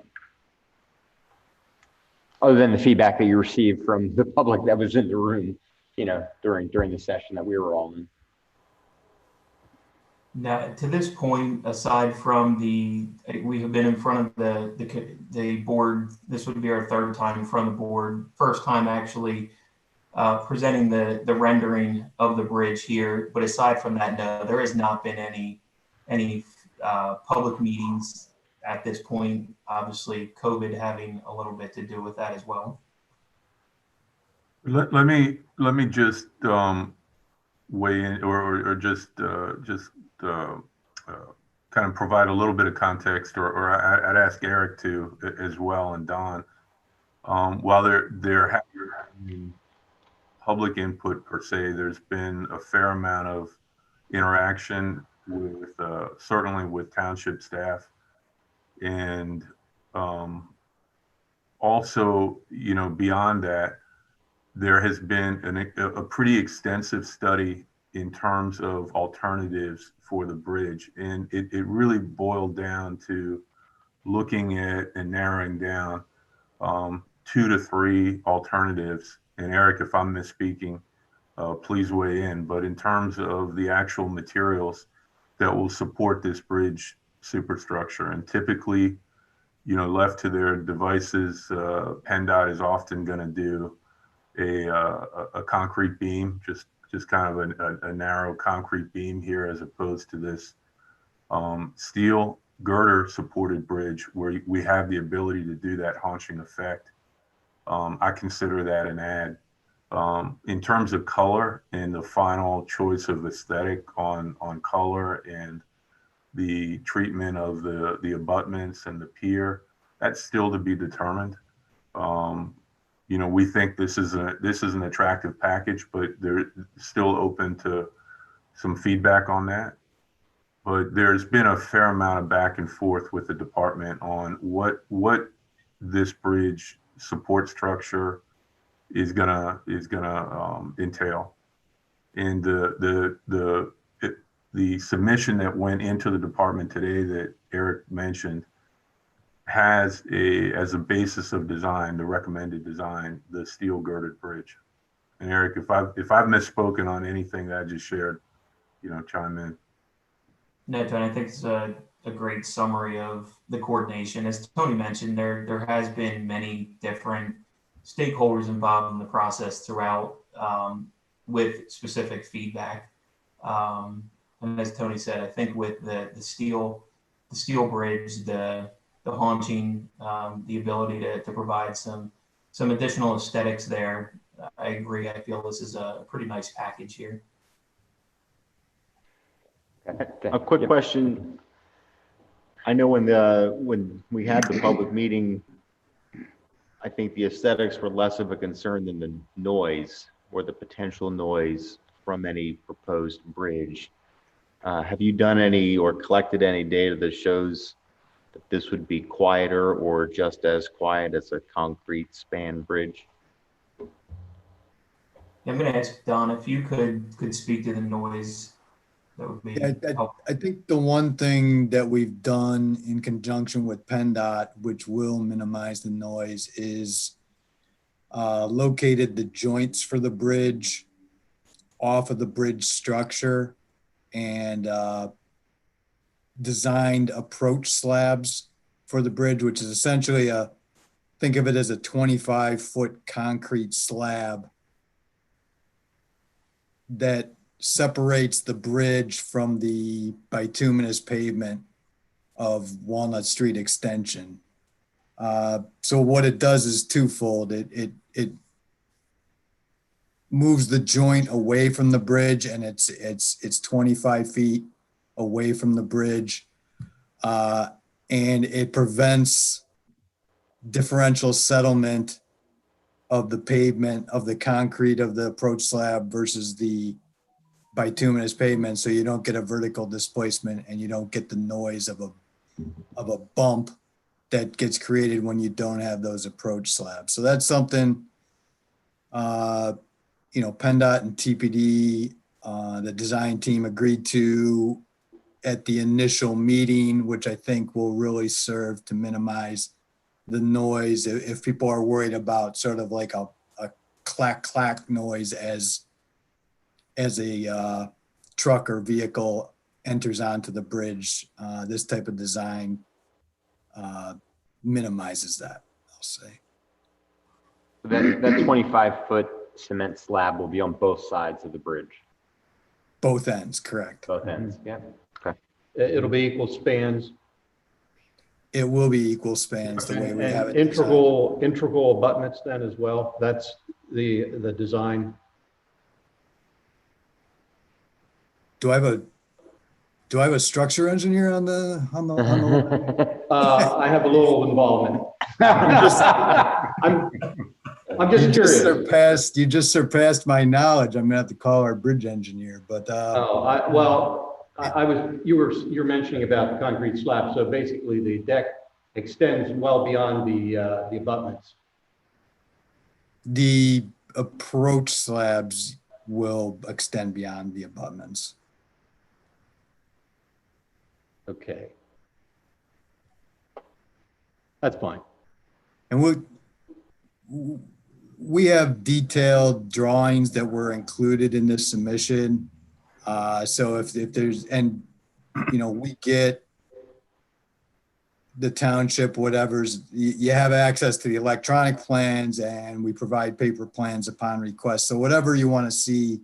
Other than the feedback that you received from the public that was in the room, during the session that we were all in. Now, to this point, aside from we have been in front of the board. This would be our third time in front of the board. First time actually presenting the rendering of the bridge here. But aside from that, no, there has not been any public meetings at this point. Obviously, COVID having a little bit to do with that as well. Let me just weigh in, or just kind of provide a little bit of context, or I'd ask Eric to as well, and Don. While there have been public input per se, there's been a fair amount of interaction with certainly with township staff, and also beyond that, there has been a pretty extensive study in terms of alternatives for the bridge. And it really boiled down to looking at and narrowing down 2 to 3 alternatives. And Eric, if I'm misspeaking, please weigh in. But in terms of the actual materials that will support this bridge superstructure, and typically, left to their devices, PennDOT is often going to do a concrete beam, just kind of a narrow concrete beam here, as opposed to this steel girder supported bridge where we have the ability to do that haunching effect. I consider that an add. In terms of color and the final choice of aesthetic on color and the treatment of the abutments and the pier, that's still to be determined. We think this is an attractive package, but they're still open to some feedback on that. But there's been a fair amount of back and forth with the department on what this bridge support structure is gonna entail. And the submission that went into the department today that Eric mentioned has as a basis of design, the recommended design, the steel girded bridge. And Eric, if I've misspoken on anything that I just shared, chime in. No, Tony, I think it's a great summary of the coordination. As Tony mentioned, there has been many different stakeholders involved in the process throughout, with specific feedback. And as Tony said, I think with the steel bridge, the haunching, the ability to provide some additional aesthetics there, I agree. I feel this is a pretty nice package here. A quick question. I know when we had the public meeting, I think the aesthetics were less of a concern than the noise or the potential noise from any proposed bridge. Have you done any or collected any data that shows that this would be quieter or just as quiet as a concrete span bridge? I'm going to ask Don if you could speak to the noise. That would be helpful. I think the one thing that we've done in conjunction with PennDOT, which will minimize the noise, is located the joints for the bridge off of the bridge structure and designed approach slabs for the bridge, which is essentially think of it as a 25-foot concrete slab that separates the bridge from the bituminous pavement of Walnut Street extension. So what it does is twofold. It moves the joint away from the bridge, and it's 25 feet away from the bridge, and it prevents differential settlement of the pavement, of the concrete of the approach slab versus the bituminous pavement, so you don't get a vertical displacement and you don't get the noise of a bump that gets created when you don't have those approach slabs. So that's something, PennDOT and TPD, the design team agreed to at the initial meeting, which I think will really serve to minimize the noise if people are worried about sort of like a clack clack noise as a truck or vehicle enters onto the bridge. This type of design minimizes that, I'll say. That 25-foot cement slab will be on both sides of the bridge. Both ends, correct. Both ends, yeah. Okay. It'll be equal spans. It will be equal spans the way we have it. Integral abutments then as well. That's the design. Do I have a structure engineer on the I have a little involvement. I'm just curious. You just surpassed my knowledge. I'm gonna have to call our bridge engineer, but you're mentioning about the concrete slab. So basically the deck extends well beyond the abutments. The approach slabs will extend beyond the abutments. Okay. That's fine. And we have detailed drawings that were included in this submission. So if there's, and we get the township, whatever's, you have access to the electronic plans, and we provide paper plans upon request. So whatever you want to see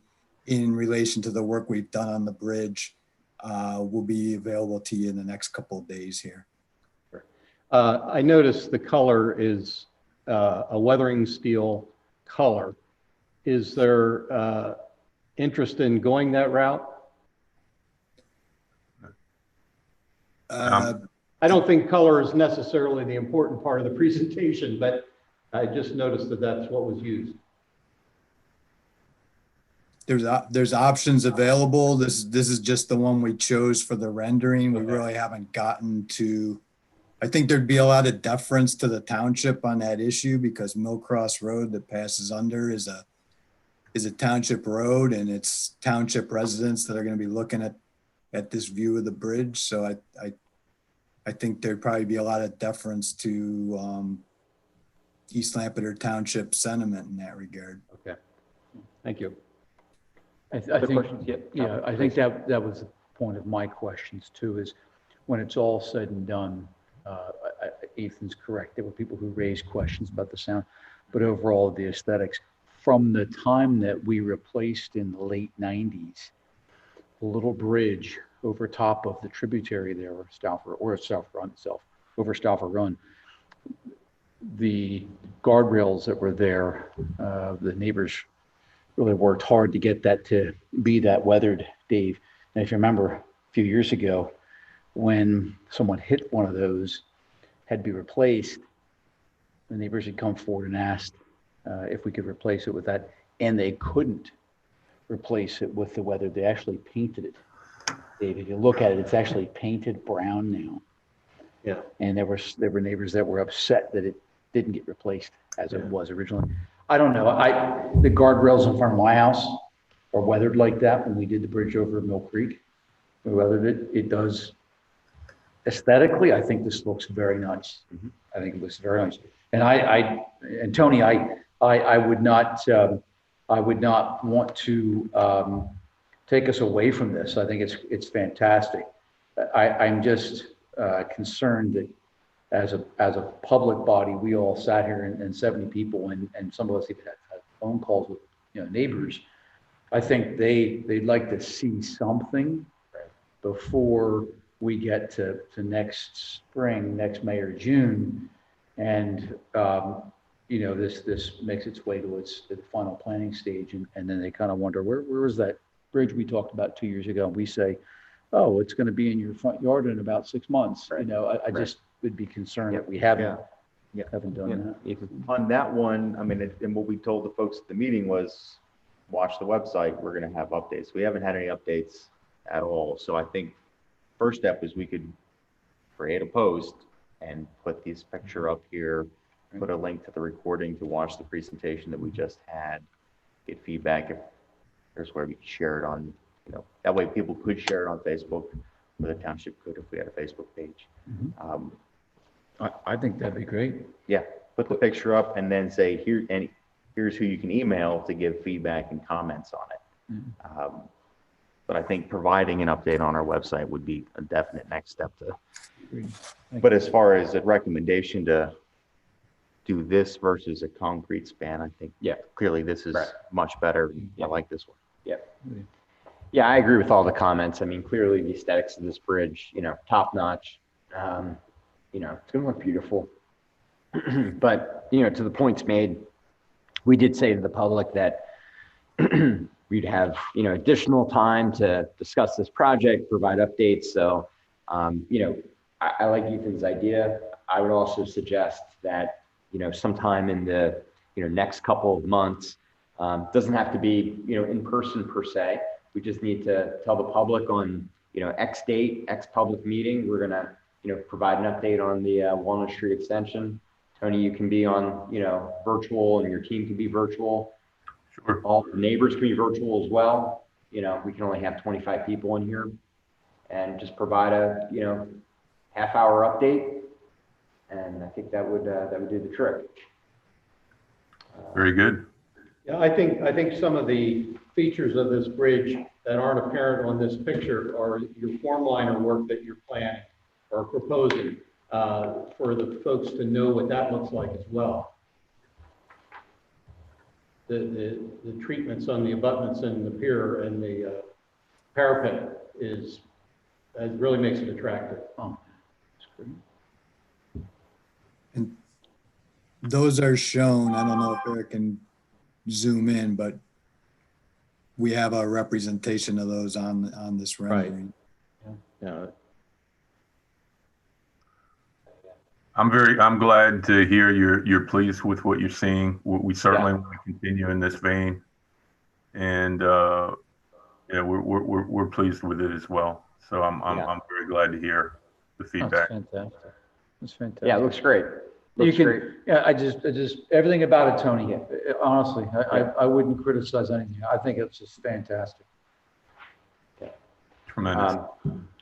in relation to the work we've done on the bridge will be available to you in the next couple of days here. I noticed the color is a weathering steel color. Is there interest in going that route? I don't think color is necessarily the important part of the presentation, but I just noticed that that's what was used. There's options available. This is just the one we chose for the rendering. We really haven't gotten to, I think there'd be a lot of deference to the township on that issue because Millcross Road that passes under is a township road, and it's township residents that are going to be looking at this view of the bridge. So I think there'd probably be a lot of deference to East Lampeter Township sentiment in that regard. Okay, thank you. I think that was the point of my questions too, is when it's all said and done, Ethan's correct. There were people who raised questions about the sound, but overall the aesthetics, from the time that we replaced in the late 90s, the little bridge over top of the tributary there, South Run itself, over Stauffer Run, the guardrails that were there, the neighbors really worked hard to get that to be that weathered, Dave. And if you remember a few years ago, when someone hit one of those, had to be replaced, the neighbors had come forward and asked if we could replace it with that, and they couldn't replace it with the weather. They actually painted it. Dave, if you look at it, it's actually painted brown now. Yeah. And there were neighbors that were upset that it didn't get replaced as it was originally. I don't know. The guardrails in front of my house are weathered like that. When we did the bridge over Mill Creek, we weathered it. It does aesthetically. I think this looks very nice. I think it looks very nice. And Tony, I would not want to take us away from this. I think it's fantastic. I'm just concerned that as a public body, we all sat here and 70 people, and some of us even had phone calls with neighbors. I think they'd like to see something before we get to next spring, next May or June, and this makes its way to the final planning stage, and then they kind of wonder where was that bridge we talked about 2 years ago, and we say, oh, it's going to be in your front yard in about 6 months. I just would be concerned that we haven't done that. On that one, I mean, and what we told the folks at the meeting was, watch the website. We're going to have updates. We haven't had any updates at all. So I think first step is we could create a post and put this picture up here, put a link to the recording to watch the presentation that we just had, get feedback if there's where we can share it on, that way people could share it on Facebook, or the township could if we had a Facebook page. I think that'd be great. Yeah, put the picture up and then say, here's who you can email to give feedback and comments on it. But I think providing an update on our website would be a definite next step but as far as a recommendation to do this versus a concrete span, I think clearly this is much better. I like this one. Yeah, I agree with all the comments. I mean, clearly the aesthetics of this bridge, top notch. It's going to look beautiful. But, to the points made, we did say to the public that we'd have, additional time to discuss this project, provide updates. So, I like Ethan's idea. I would also suggest that, sometime in the, next couple of months, doesn't have to be, in person per se. We just need to tell the public on, X date, X public meeting, we're going to, provide an update on the Walnut Street extension. Tony, you can be on, virtual, and your team can be virtual. Sure. All the neighbors can be virtual as well. We can only have 25 people in here, and just provide a, half-hour update. And I think that would do the trick. Very good. Yeah, I think some of the features of this bridge that aren't apparent on this picture are your form liner work that you're planning or proposing, for the folks to know what that looks like as well. The treatments on the abutments and the pier and the parapet really makes it attractive. Oh, that's great. And those are shown, I don't know if Eric can zoom in, but we have a representation of those on this rendering. Yeah. I'm glad to hear you're pleased with what you're seeing. We certainly want to continue in this vein, and we're pleased with it as well. So I'm very glad to hear the feedback. That's fantastic. That's fantastic. Yeah, it looks great. Great. Yeah, I just everything about it, Tony. Honestly, I wouldn't criticize anything. I think it's just fantastic. Tremendous.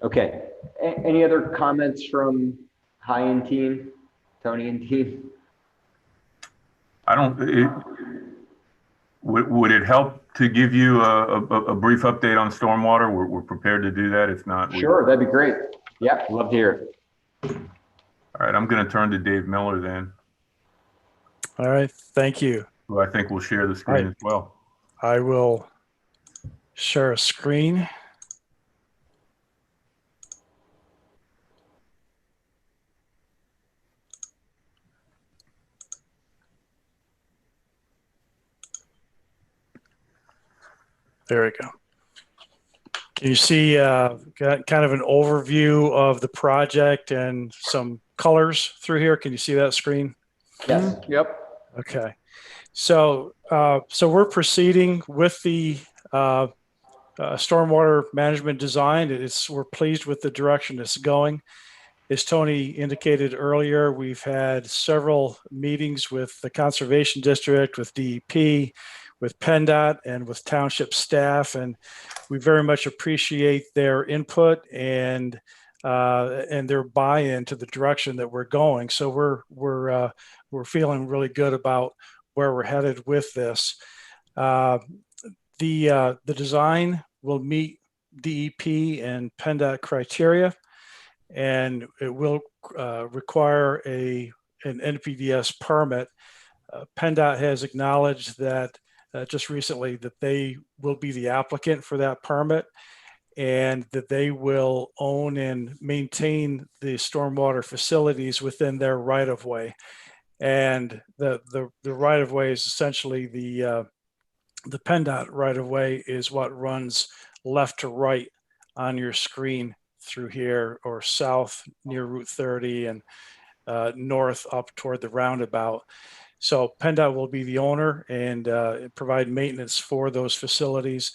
Okay. Any other comments from high-end team, Tony and team? Would it help to give you a brief update on stormwater? We're prepared to do that. If not, Sure, that'd be great. Yeah, love to hear it. All right, I'm going to turn to Dave Miller then, All right, thank you. who I think will share the screen as well. I will share a screen. There we go. Can you see got kind of an overview of the project and some colors through here? Can you see that screen? Yes. Yep. Okay. So we're proceeding with the stormwater management design. We're pleased with the direction it's going. As Tony indicated earlier, we've had several meetings with the Conservation District, with DEP, with PennDOT, and with township staff, and we very much appreciate their input and their buy-in to the direction that we're going. So we're feeling really good about where we're headed with this. The design will meet DEP and PennDOT criteria, and it will require an NPDES permit. PennDOT has acknowledged that just recently that they will be the applicant for that permit, and that they will own and maintain the stormwater facilities within their right-of-way. And the right-of-way is essentially the PennDOT right-of-way is what runs left to right on your screen through here, or south near Route 30 and north up toward the roundabout. So PennDOT will be the owner and provide maintenance for those facilities.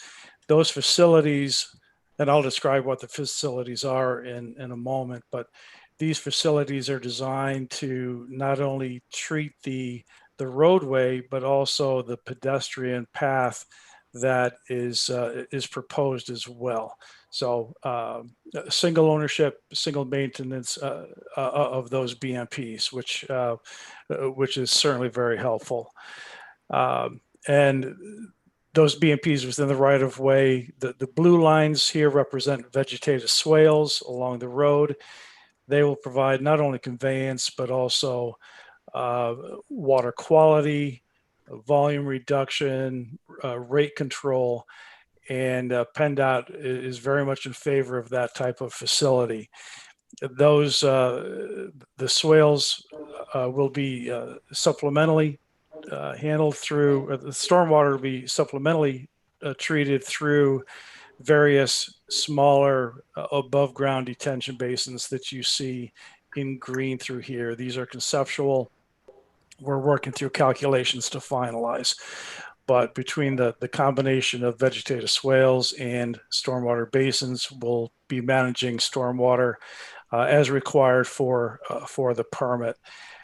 Those facilities, and I'll describe what the facilities are in a moment, but these facilities are designed to not only treat the roadway, but also the pedestrian path that is proposed as well. So single ownership, single maintenance of those BMPs, which is certainly very helpful. And those BMPs within the right of way, the blue lines here represent vegetative swales along the road. They will provide not only conveyance, but also water quality, volume reduction, rate control, and PennDOT is very much in favor of that type of facility. Those the swales will be supplementally handled through the stormwater will be supplementally treated through various smaller above ground detention basins that you see in green through here. These are conceptual. We're working through calculations to finalize. But between the combination of vegetative swales and stormwater basins, we'll be managing stormwater as required for the permit.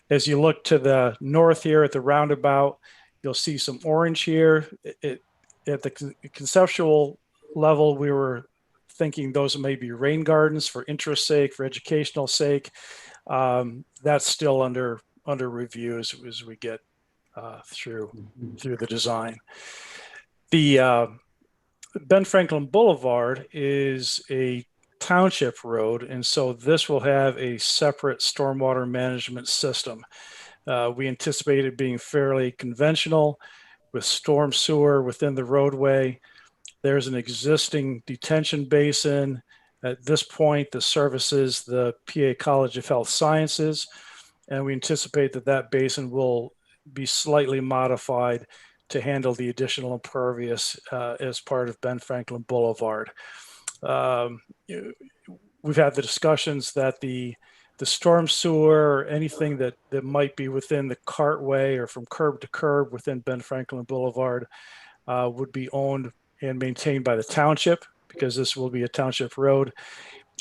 As you look to the north here at the roundabout, you'll see some orange here. At the conceptual level, we were thinking those may be rain gardens for interest sake, for educational sake. That's still under review as we get through the design. The Ben Franklin Boulevard is a township road, and so this will have a separate stormwater management system. We anticipate it being fairly conventional with storm sewer within the roadway. There's an existing detention basin at this point that services the PA College of Health Sciences, and we anticipate that basin will be slightly modified to handle the additional impervious as part of Ben Franklin Boulevard. We've had the discussions that the storm sewer or anything that might be within the cartway or from curb to curb within Ben Franklin Boulevard would be owned and maintained by the township, because this will be a township road.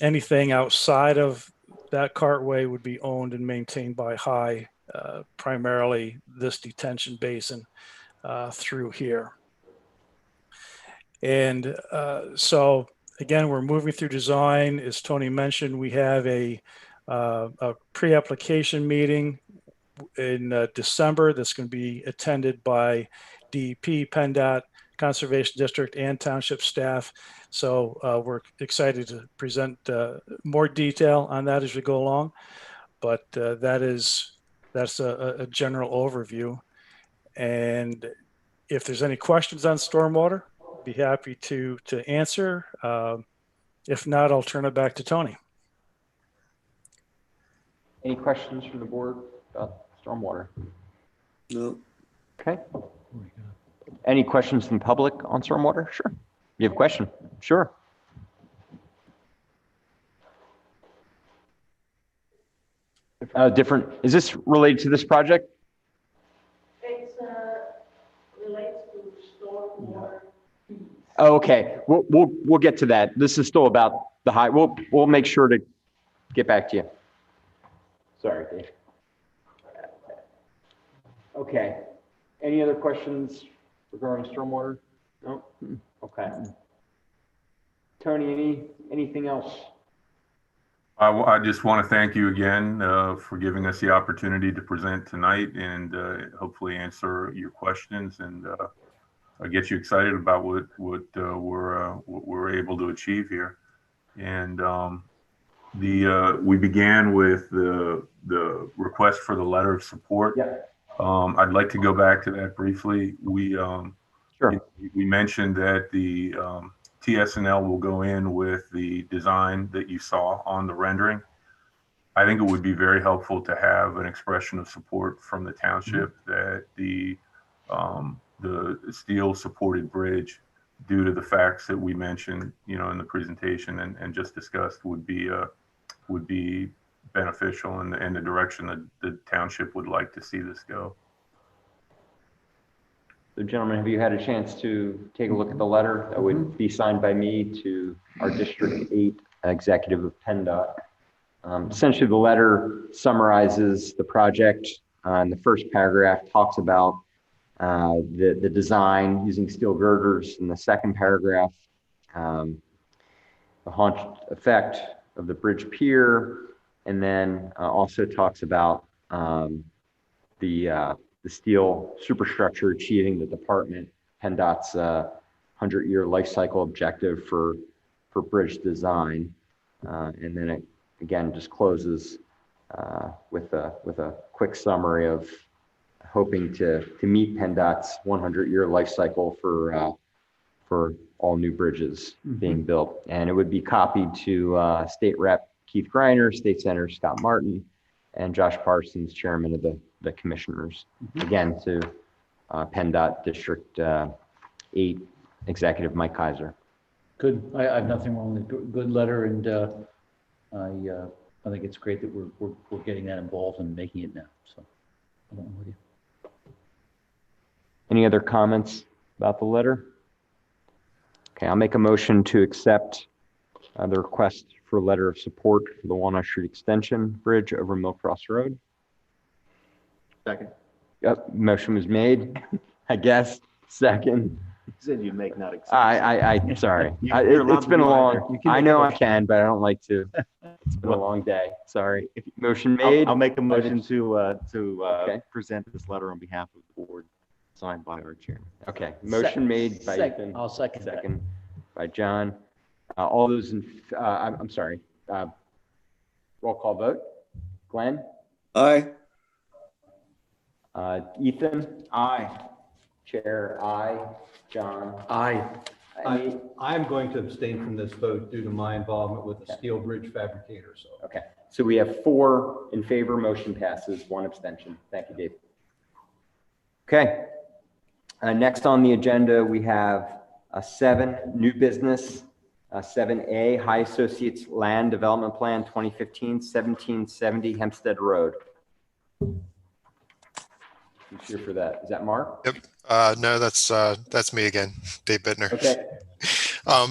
Anything outside of that cartway would be owned and maintained by High, primarily this detention basin through here. And so again, we're moving through design. As Tony mentioned, we have a pre-application meeting in December that's going to be attended by DEP, PennDOT, Conservation District and township staff. So we're excited to present more detail on that as we go along. But that's a general overview. And if there's any questions on stormwater, be happy to answer. If not, I'll turn it back to Tony. Any questions from the board about stormwater? No. Okay. Any questions from the public on stormwater? Sure. You have a question? Sure. Different, is this related to this project? It's relates to stormwater. Oh, okay. We'll get to that. This is still about the high. We'll make sure to get back to you. Sorry, Dave. Okay. Any other questions regarding stormwater? No? Okay. Tony, anything else? I just want to thank you again for giving us the opportunity to present tonight and hopefully answer your questions and get you excited about what we're able to achieve here. And we began with the request for the letter of support. Yeah. I'd like to go back to that briefly. Sure. We mentioned that the TS&L will go in with the design that you saw on the rendering. I think it would be very helpful to have an expression of support from the township that the steel supported bridge, due to the facts that we mentioned, in the presentation and just discussed, would be beneficial in the direction that the township would like to see this go. So gentlemen, have you had a chance to take a look at the letter that would be signed by me to our District 8 executive of PennDOT? Essentially, the letter summarizes the project. And the first paragraph talks about the design using steel girders. In the second paragraph, the haunch effect of the bridge pier, and then also talks about the steel superstructure achieving the department PennDOT's 100-year life cycle objective for bridge design. And then it again just closes with a quick summary of hoping to meet PennDOT's 100-year life cycle for all new bridges being built. And it would be copied to State Rep Keith Greiner, State Senator Scott Martin, and Josh Parsons, Chairman of the Commissioners. Again, to PennDOT District 8 Executive Mike Kaiser. Good. I have nothing wrong with it. Good letter, and I think it's great that we're getting that involved and making it now. So, I don't know with you. Any other comments about the letter? Okay, I'll make a motion to accept the request for a letter of support for the Walnut Street Extension Bridge over Millcross Road. Second. Yep, motion was made, I guess. Second. You said you'd make not accept. I sorry. It's been a long, I know I can, but I don't like to. It's been a long day. Sorry. Motion made. I'll make a motion to present this letter on behalf of the board, signed by our chairman. Okay, motion made by Ethan. I'll second that. Second by John. All those in, I'm sorry. Roll call vote. Glenn? Aye. Ethan? Aye. Chair, aye. John? Aye. Any- I'm going to abstain from this vote due to my involvement with the steel bridge fabricator, so. Okay, so we have 4 in favor, motion passes, 1 abstention. Thank you, Dave. Okay, next on the agenda, we have 7 new business. 7A, High Associates Land Development Plan 2015, 1770 Hempstead Road. Who's here for that? Is that Mark? Yep. No, that's me again, Dave Bittner. Okay.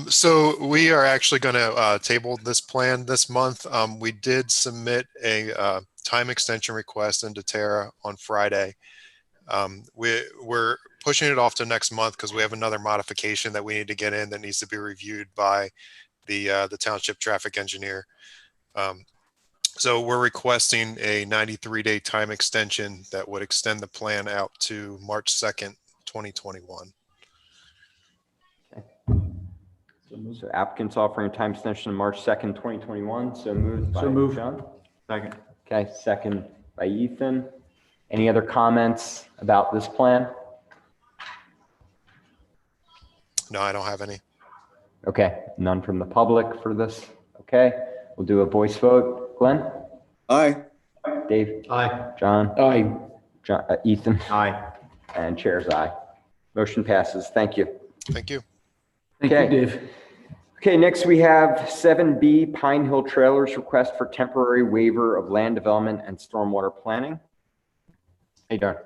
So we are actually going to table this plan this month. We did submit a time extension request into Terra on Friday. We're pushing it off to next month because we have another modification that we need to get in that needs to be reviewed by the township traffic engineer. So we're requesting a 93-day time extension that would extend the plan out to March 2nd, 2021. So applicants offering a time extension of March 2nd, 2021. So moved by So moved. John. Second. Okay, second by Ethan. Any other comments about this plan? No, I don't have any. Okay, none from the public for this. Okay, we'll do a voice vote. Glenn? Aye. Dave? Aye. John? Aye. Ethan? Aye. And chair's aye. Motion passes. Thank you. Thank you. Thank you, Okay. Dave. Okay, next we have 7B Pine Hill Trailers request for temporary waiver of land development and stormwater planning. Hey, Don.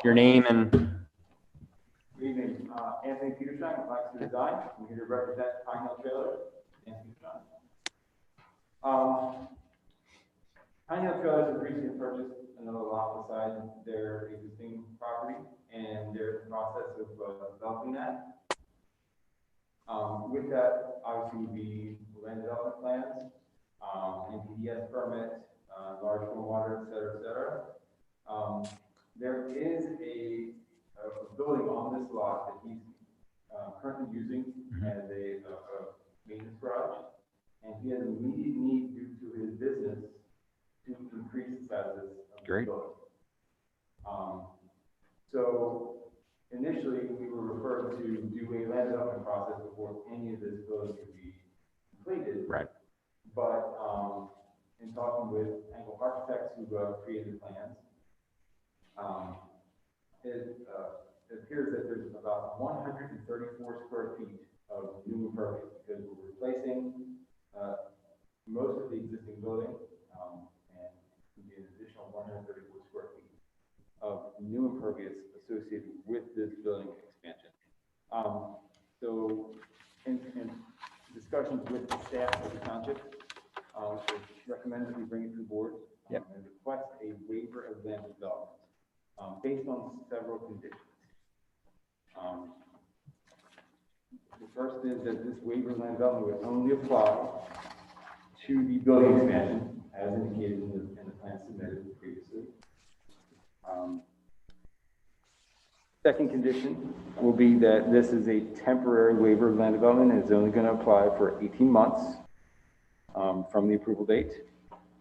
Your name and Good evening, Anthony Peterson, Black Suit Design. I'm here to represent Pine Hill Trailer. Anthony Peterson. Pine Hill Trailers have recently purchased another lot beside their existing property, and they're in the process of developing that. With that, obviously, would be land development plans, NPDES permit, large stormwater, et cetera. There is a building on this lot that he's currently using as a maintenance garage, and he has an immediate need due to his business to increase the size of the building. So initially, we were referred to do a land development process before any of this building could be completed. Right. But in talking with Angle Architects who created the plans, it appears that there's about 134 square feet of new impervious because we're replacing most of the existing building and an additional 134 square feet of new impervious associated with this building expansion. So in discussions with the staff of the township, it's recommended that we bring it to the board and request a waiver of land development based on several conditions. The first is that this waiver of land development would only apply to the building expansion as indicated in the plan submitted previously. Second condition will be that this is a temporary waiver of land development and is only going to apply for 18 months from the approval date.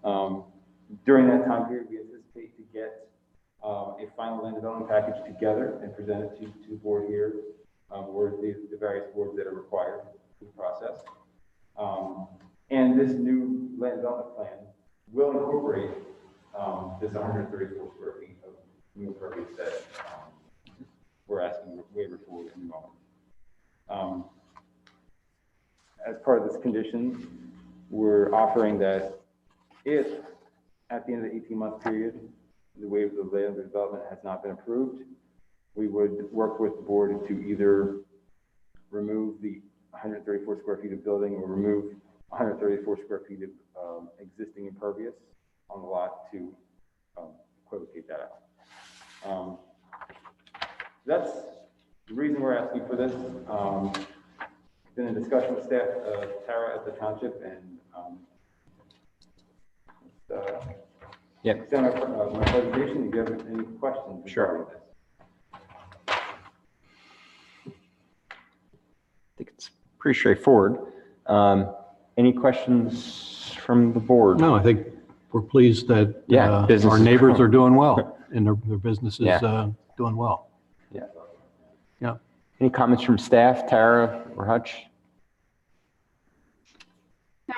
During that time period, we anticipate to get a final land development package together and present it to the board here, or the various boards that are required for the process. And this new land development plan will incorporate this 134 square feet of new impervious that we're asking a waiver for in the moment. As part of this condition, we're offering that if at the end of the 18-month period, the waiver of land development has not been approved, we would work with the board to either remove the 134 square feet of building or remove 134 square feet of existing impervious on the lot to equivocate that out. That's the reason we're asking for this. Been in discussion with staff, Tara at the township, and extend my presentation. If you have any questions, sure. I think it's pretty straightforward. Any questions from the board? No, I think we're pleased that our neighbors are doing well and their business is doing well. Yeah. Any comments from staff, Tara or Hutch? No,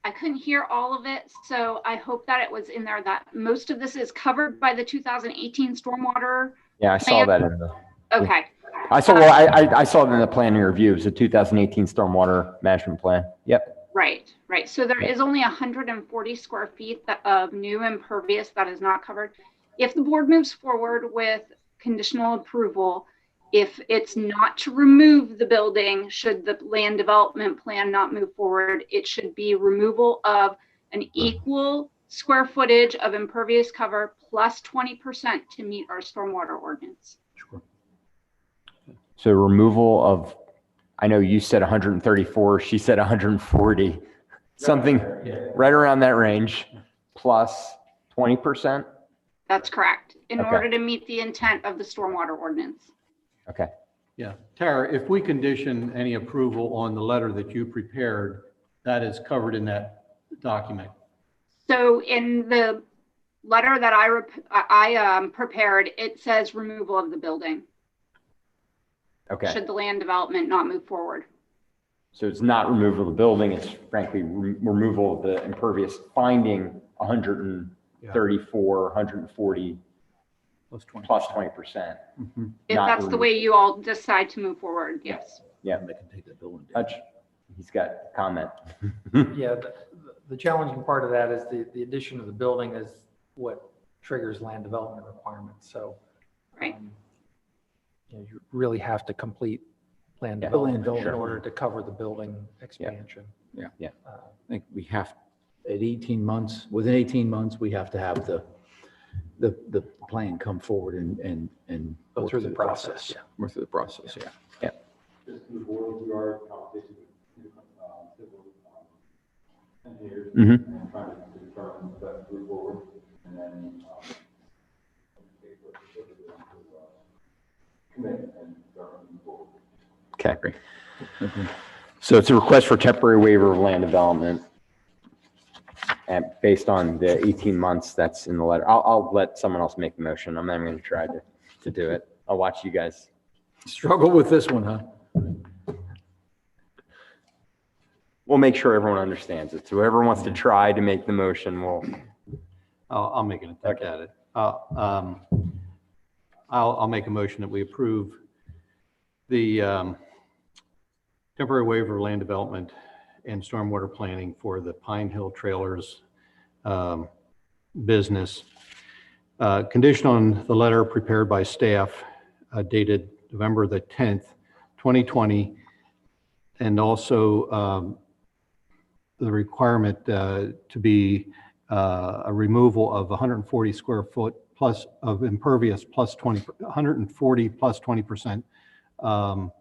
I couldn't hear all of it, so I hope that it was in there that most of this is covered by the 2018 stormwater. Yeah, I saw that in the. Okay. I saw. Well, I saw it in the planning review. It was the 2018 stormwater management plan. Yep. Right. So there is only 140 square feet of new impervious that is not covered. If the board moves forward with conditional approval, if it's not to remove the building, should the land development plan not move forward, it should be removal of an equal square footage of impervious cover plus 20% to meet our stormwater ordinance. Sure. So removal of, I know you said 134, she said 140, something right around that range, plus 20%? That's correct, in order to meet the intent of the stormwater ordinance. Okay. Yeah, Tara, if we condition any approval on the letter that you prepared, that is covered in that document. So in the letter that I prepared, it says removal of the building. Okay, Should the land development not move forward. so it's not removal of the building, it's frankly removal of the impervious, finding 134, 140 plus 20%. If Not that's the way you all decide to move forward, yes. Yeah, They can take that building. Hutch, he's got a comment. Yeah, the challenging part of that is the addition of the building is what triggers land development requirements. So Right. you really have to complete land Yeah, development in sure. order to cover the building expansion. Yeah. Yeah. Uh, I think we have, at 18 months, within 18 months, we have to have the plan come forward and Go work through the process. Yeah, work through the process, yeah. Just move forward with our conversation with civil engineers Mhm. and trying to determine the best route forward, and then commit and start moving forward. Okay, great. So it's a request for temporary waiver of land development. And based on the 18 months that's in the letter, I'll let someone else make the motion. I'm not even going to try to do it. I'll watch you guys. Struggle with this one, huh? We'll make sure everyone understands it. So whoever wants to try to make the motion will. I'll make an attempt at it. I'll make a motion that we approve the temporary waiver of land development and stormwater planning for the Pine Hill Trailers business. Conditioned on the letter prepared by staff dated November the 10th, 2020, and also the requirement to be a removal of 140 square foot plus of impervious plus 140 plus 20% of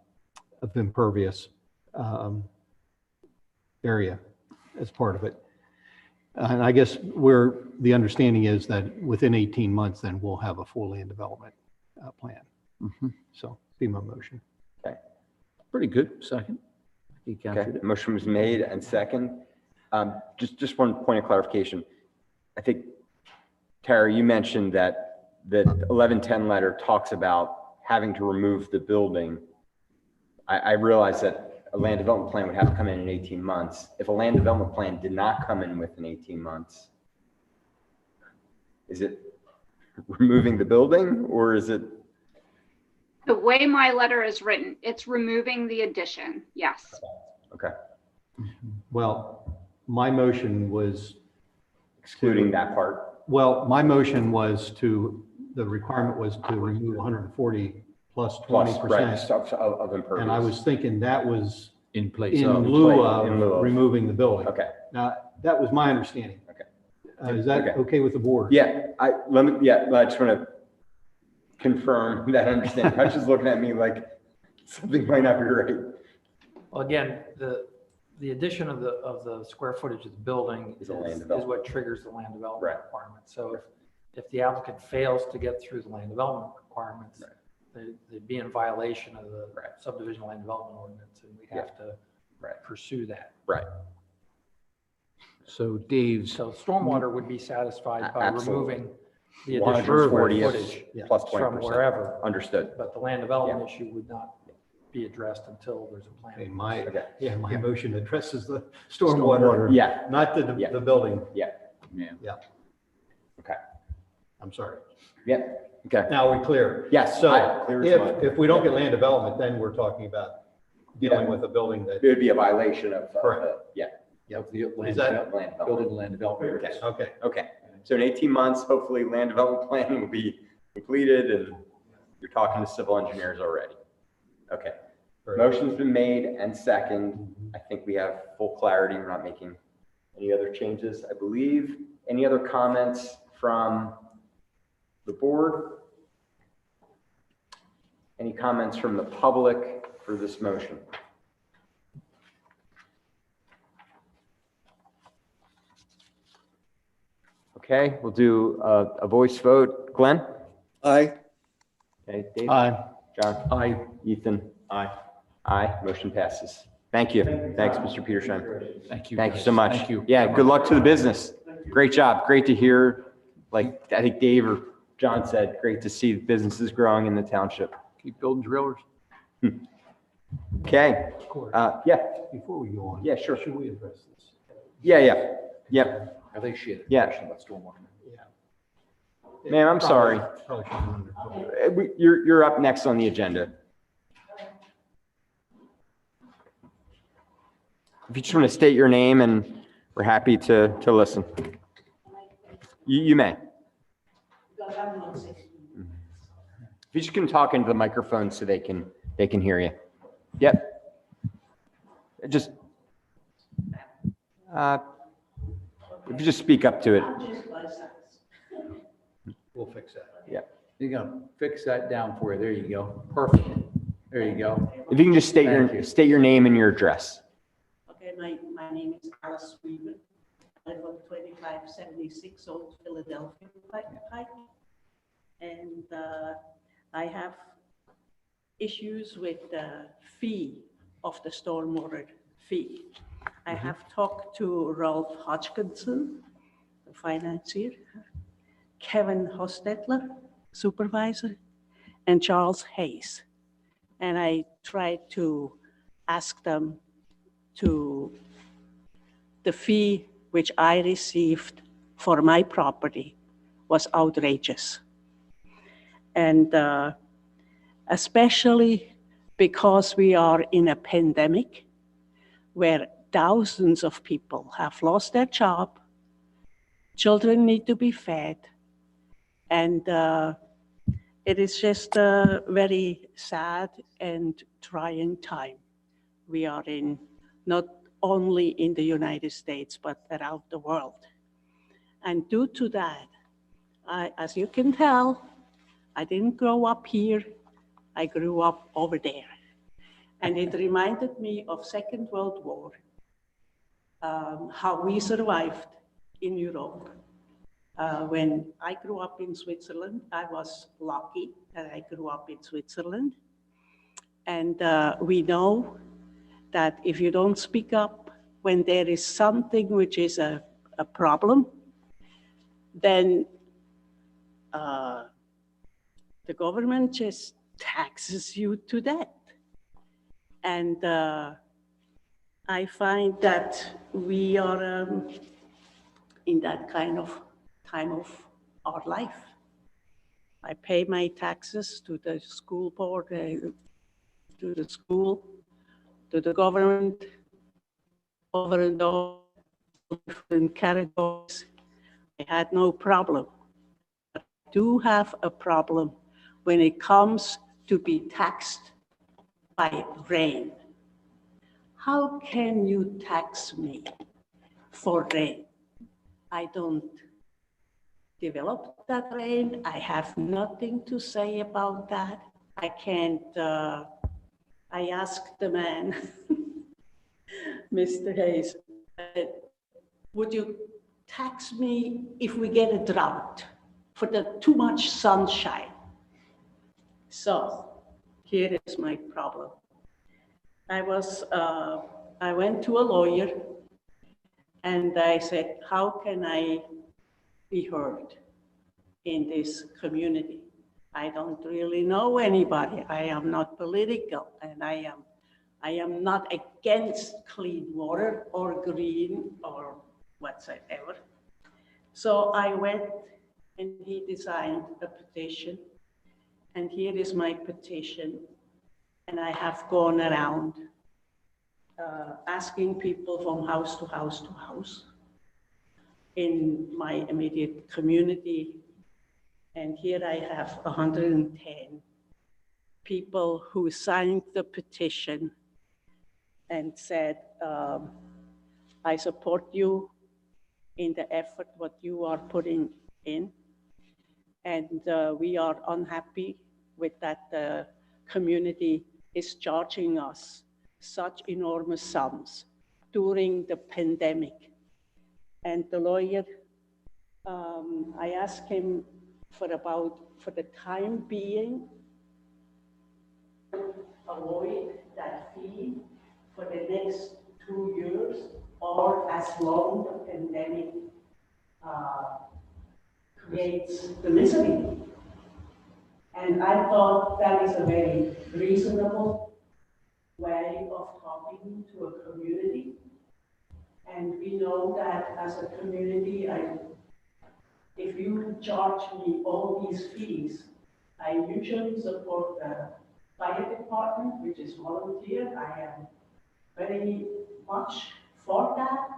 impervious area as part of it. And I guess the understanding is that within 18 months, then we'll have a full land development plan. So be my motion. Okay. Pretty good. Second. You captured Okay. it. Motion was made and second. Just one point of clarification. I think, Tara, you mentioned that the 1110 letter talks about having to remove the building. I realize that a land development plan would have to come in 18 months. If a land development plan did not come in within 18 months, is it removing the building or is it? The way my letter is written, it's removing the addition, yes. Okay. Well, my motion was. Excluding that part. Well, my motion was the requirement was to remove 140 plus 20%. Right, of impervious. And I was thinking that was In place in of. lieu in lieu of of. removing the building. Okay. Now, that was my understanding. Okay. Is that Okay. okay with the board? Yeah, I just want to confirm that understanding. Hutch is looking at me like something might not be right. Well, again, the addition of the square footage of the building Is a land is development. what triggers the land development Right. requirement. So if the applicant fails to get through the land development requirements, they'd be in violation of the subdivision land development ordinance, and we'd have to pursue that. Right. So Dave's, So stormwater would be satisfied by Absolutely. removing the additional square 140 footage plus 20%. from wherever. Understood. But the land development issue would not be addressed until there's a plan. Okay, my Okay. motion addresses the stormwater, Yeah. not Yeah. the building. yeah. Okay. I'm sorry. Yeah. Okay. Now we're clear. Yes. So clear as mud. if we don't get land development, then we're talking about dealing Yeah. with a building that. It would be a violation of. Correct. Yeah. Of the land Is that- development, Land development. building land development. Okay. Okay. Okay. So in 18 months, hopefully land development plan will be completed and you're talking to civil engineers already. Okay. Very Motion's been made and second. I think we have full clarity. We're not making any other changes, I believe. Any other comments from the board? Any comments from the public for this motion? Okay, we'll do a voice vote. Glenn? Aye. Okay, Dave? Aye. John? Aye. Ethan? Aye. Aye, motion passes. Thank you. Thanks, Mr. Peterson. Thank you. Thank you guys. so much. Thank you. Yeah, good luck to the business. Great job. Great to hear, like, I think Dave or John said, great to see businesses growing in the township. Keep building trailers. Okay, yeah, Before we go on. yeah, sure. Should we address this? Yeah. I think she had a Yeah. question about stormwater. Ma'am, I'm sorry. Probably should have been under public. You're up next on the agenda. If you just want to state your name, and we're happy to listen. You may. If you just can talk into the microphone so they can hear you. Yep. Just, if you just speak up to it. We'll fix that. Yeah. You're gonna fix that down for you. There you go. Perfect. There you go. If you can just Thank you. state your name and your address. Okay, my name is Alice Weaver. I live on 2576 Old Philadelphia Pike. And I have issues with the fee of the stormwater fee. I have talked to Ralph Hodgkinson, the financier, Kevin Hostetler, supervisor, and Charles Hayes. And I tried to ask them to the fee which I received for my property was outrageous. And especially because we are in a pandemic where thousands of people have lost their job, children need to be fed, and it is just a very sad and trying time. We are in, not only in the United States, but around the world. And due to that, as you can tell, I didn't grow up here, I grew up over there. And it reminded me of Second World War, how we survived in Europe. When I grew up in Switzerland, I was lucky that I grew up in Switzerland. And we know that if you don't speak up when there is something which is a problem, then the government just taxes you to death. And I find that we are in that kind of time of our life. I pay my taxes to the school board, to the school, to the government, over and over, different categories. I had no problem. But I do have a problem when it comes to be taxed by rain. How can you tax me for rain? I don't develop that rain. I have nothing to say about that. I can't, I asked the man, Mr. Hayes, would you tax me if we get a drought for the too much sunshine? So here is my problem. I went to a lawyer and I said, how can I be heard in this community? I don't really know anybody. I am not political, and I am not against clean water or green or whatsoever. So I went and he designed a petition, and here is my petition. And I have gone around asking people from house to house to house in my immediate community. And here I have 110 people who signed the petition and said, I support you in the effort what you are putting in. And we are unhappy with that the community is charging us such enormous sums during the pandemic. And the lawyer, I asked him for the time being, avoid that fee for the next 2 years or as long the pandemic creates the misery. And I thought that is a very reasonable way of talking to a community. And we know that as a community, if you charge me all these fees, I usually support the fire department, which is volunteer. I am very much for that.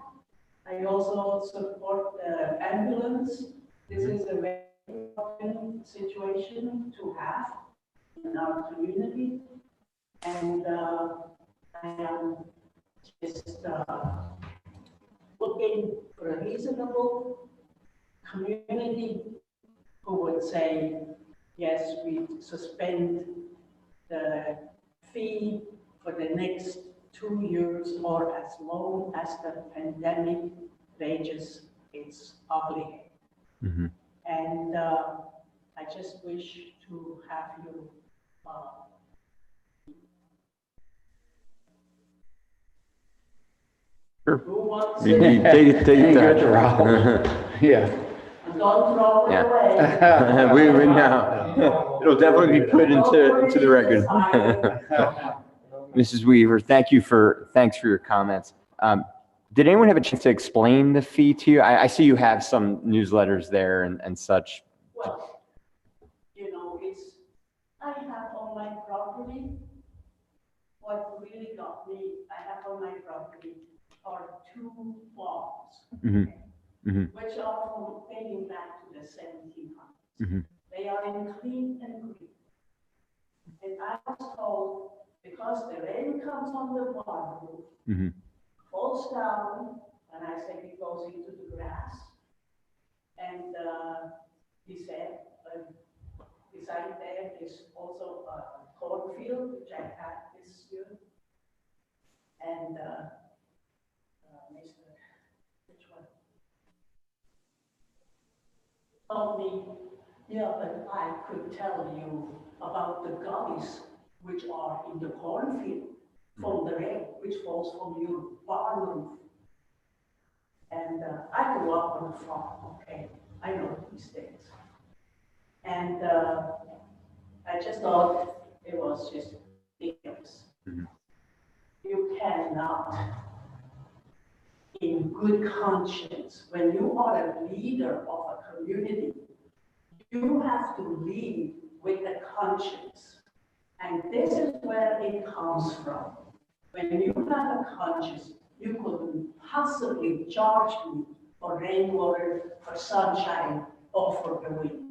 I also support the ambulance. This is a very important situation to have in our community. And I am just looking for a reasonable community who would say, yes, we suspend the fee for the next 2 years or as long as the pandemic rages its ugly. Mm-hmm. And I just wish to have you Sure. who wants You it? take it. Good, Ralph. Yeah. Don't throw it Yeah. away. We know. It'll definitely be put into the record. Mrs. Weaver, thanks for your comments. Did anyone have a chance to explain the fee to you? I see you have some newsletters there and such. Well, you know, I have on my property, what really got me, I have on my property are 2 farms, Mm-hmm. Mm-hmm. which are from dating back to the 1700s. Mm-hmm. They are in clean and green. And I was told, because the rain comes on the barn roof, Mm-hmm. falls down, and I said it goes into the grass. And he said, beside there is also a cornfield, which I had this year. And Mr. Which one? Told me, yeah, but I could tell you about the gullies which are in the cornfield from the rain, which falls from your barn roof. And I grew up on a farm, okay? I know these things. And I just thought it was just ridiculous. Mm-hmm. You cannot, in good conscience, when you are a leader of a community, you have to lead with a conscience. And this is where it comes from. When you have a conscience, you couldn't possibly charge me for rainwater, for sunshine, or for the wind.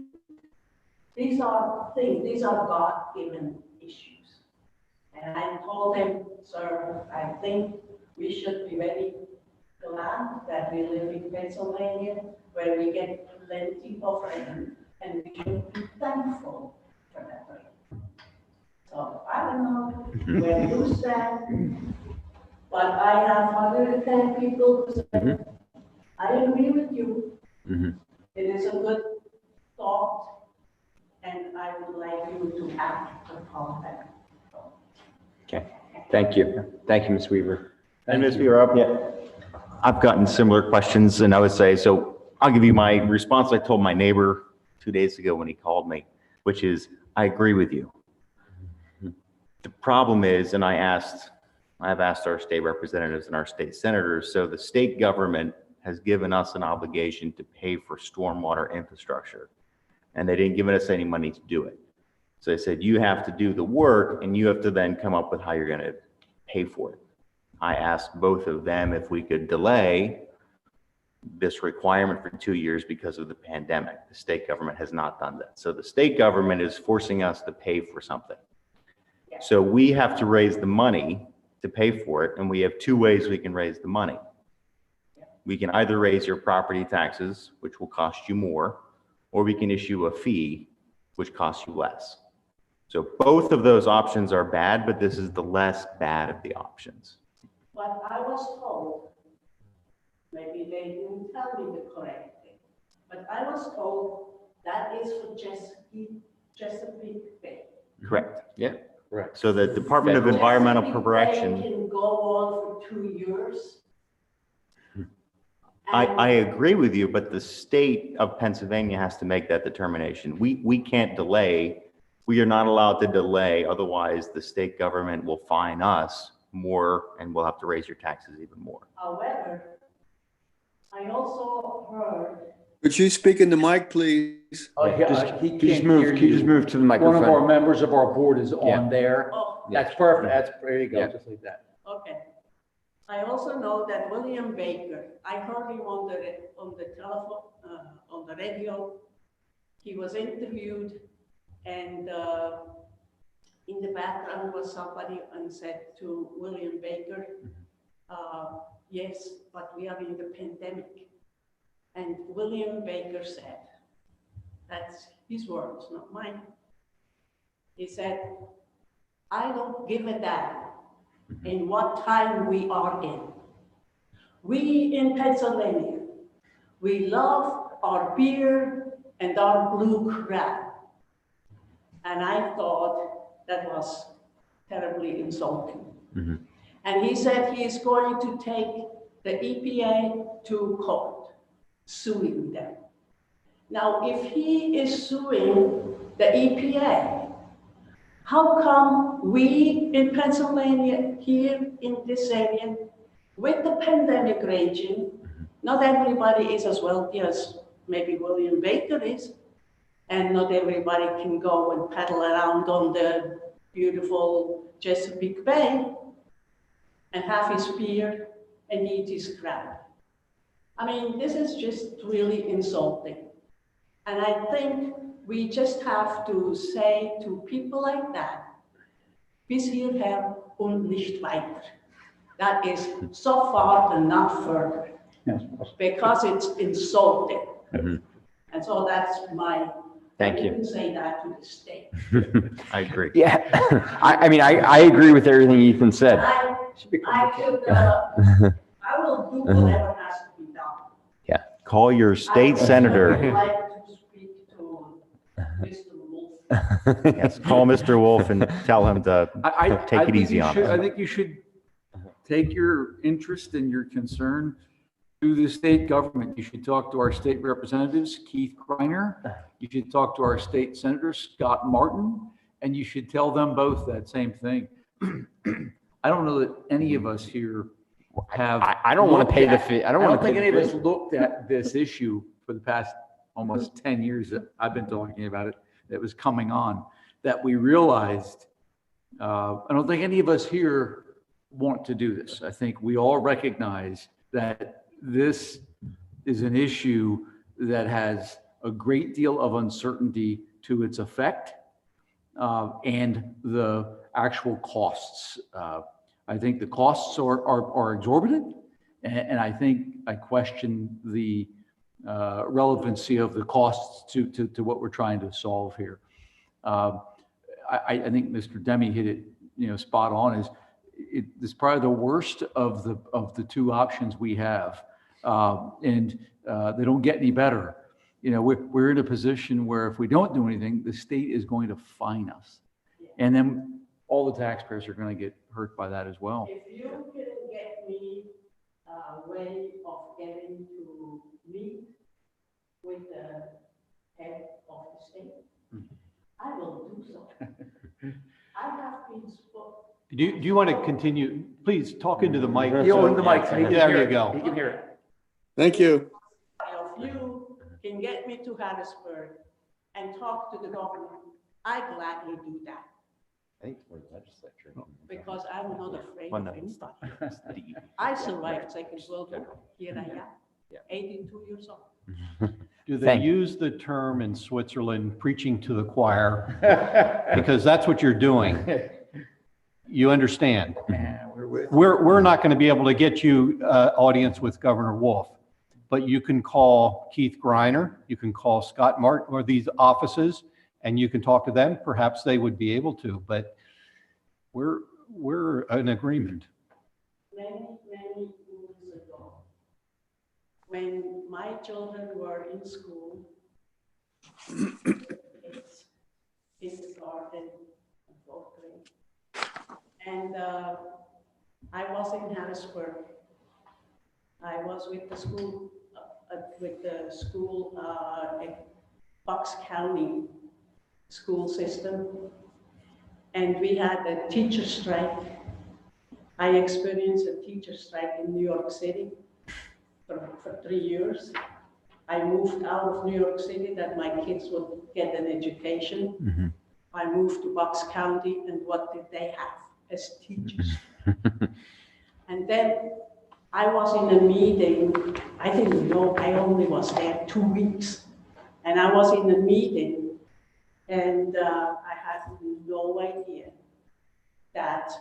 These are things, these are God-given issues. And I told him, sir, I think we should be very glad that we live in Pennsylvania, where we get plenty of rain, and we should be thankful for that rain. So I don't know where you stand, but I have 110 people who say, I agree with you. Mm-hmm. It is a good thought, and I would like you to act upon that. Okay. Thank you. Thank you, Ms. Weaver. And Ms. Weaver, I've gotten similar questions, and I would say, so I'll give you my response. I told my neighbor 2 days ago when he called me, which is, I agree with you. The problem is, and I've asked our state representatives and our state senators, so the state government has given us an obligation to pay for stormwater infrastructure, and they didn't give us any money to do it. So they said, you have to do the work, and you have to then come up with how you're going to pay for it. I asked both of them if we could delay this requirement for 2 years because of the pandemic. The state government has not done that. So the state government is forcing us to pay for something. So we have to raise the money to pay for it, and we have 2 ways we can raise the money. We can either raise your property taxes, which will cost you more, or we can issue a fee, which costs you less. So both of those options are bad, but this is the less bad of the options. But I was told, maybe they didn't tell me the correct thing, but I was told that is for Chesapeake Bay. Correct. Yeah. Correct. So the Department of Federal. Environmental Chesapeake Bay Protection, can go on for 2 years. I agree with you, but the state of Pennsylvania has to make that determination. We can't delay. We are not allowed to delay. Otherwise, the state government will fine us more and we'll have to raise your taxes even more. However, I also heard Could you speak in the mic, please? He Can you just can't move, hear can you just you. move to the One of our microphone? members of our board is Yeah. on there. oh, That's perfect. That's, there you go, Yeah. just like that. okay. I also know that William Baker, I heard him on the telephone, on the radio. He was interviewed, and in the background was somebody and said to William Baker, yes, but we are in the pandemic. And William Baker said, that's his words, not mine. He said, I don't give a damn in what time we are in. We in Pennsylvania, we love our beer and our blue crab. And I thought that was terribly insulting. Mhm. And he said he is going to take the EPA to court, suing them. Now, if he is suing the EPA, how come we in Pennsylvania, here in this area, with the pandemic raging, not everybody is as wealthy as maybe William Baker is, and not everybody can go and paddle around on the beautiful Chesapeake Bay and have his beer and eat his crab. I mean, this is just really insulting. And I think we just have to say to people like that, bis hierher und nicht weiter. That is so far and not further, because it's insulting. Mhm. And so that's my, Thank I you. can say that to the state. I agree. Yeah, I mean, I agree with everything Ethan said. I could, I will do whatever has to be done. Yeah. Call your state I would senator. like to speak to Mr. Wolf. Yes, call Mr. Wolf and tell him to I take it think easy you on should- I us. think you should take your interest and your concern to the state government. You should talk to our state representatives, Keith Greiner. You should talk to our state senator, Scott Martin, and you should tell them both that same thing. I don't know that any of us here have. I don't want to looked pay the at- fee. I I don't want don't to think pay any the of us fee. looked at this issue for the past almost 10 years that I've been talking about it, that was coming on, that we realized, I don't think any of us here want to do this. I think we all recognize that this is an issue that has a great deal of uncertainty to its effect and the actual costs. I think the costs are exorbitant, and I think I question the relevancy of the costs to what we're trying to solve here. I think Mr. Demi hit it, spot on. It's probably the worst of the two options we have, and they don't get any better. We're in a position where if we don't do anything, the state is going to fine us, and then all the taxpayers are going to get hurt by that as well. If you can get me a way of getting to meet with the head of the state, I will do so. I have been spoken. Do you want to continue? Please talk into the mic. You're in the mic. so he can There hear you it. go. He can hear it. Thank you. If you can get me to Harrisburg and talk to the governor, I gladly do that, I think for the legislature. because I'm not afraid Well, of no. anybody. I survived Second World War. Here I am, Yeah. 82 years old. Do they Thank you. use the term in Switzerland, preaching to the choir? Because that's what you're doing. You understand? We're not going to be able to get you audience with Governor Wolf, but you can call Keith Greiner, you can call Scott Martin or these offices, and you can talk to them. Perhaps they would be able to, but we're in agreement. Many years ago, when my children were in school, kindergarten and fourth grade, And I was in Harrisburg. I was with the school, Bucks County school system. And we had a teacher strike. I experienced a teacher strike in New York City for 3 years. I moved out of New York City that my kids would get an education. I moved to Bucks County, and what did they have as teachers? And then I was in a meeting. I didn't know, I only was there 2 weeks. And I was in a meeting, and I had no idea that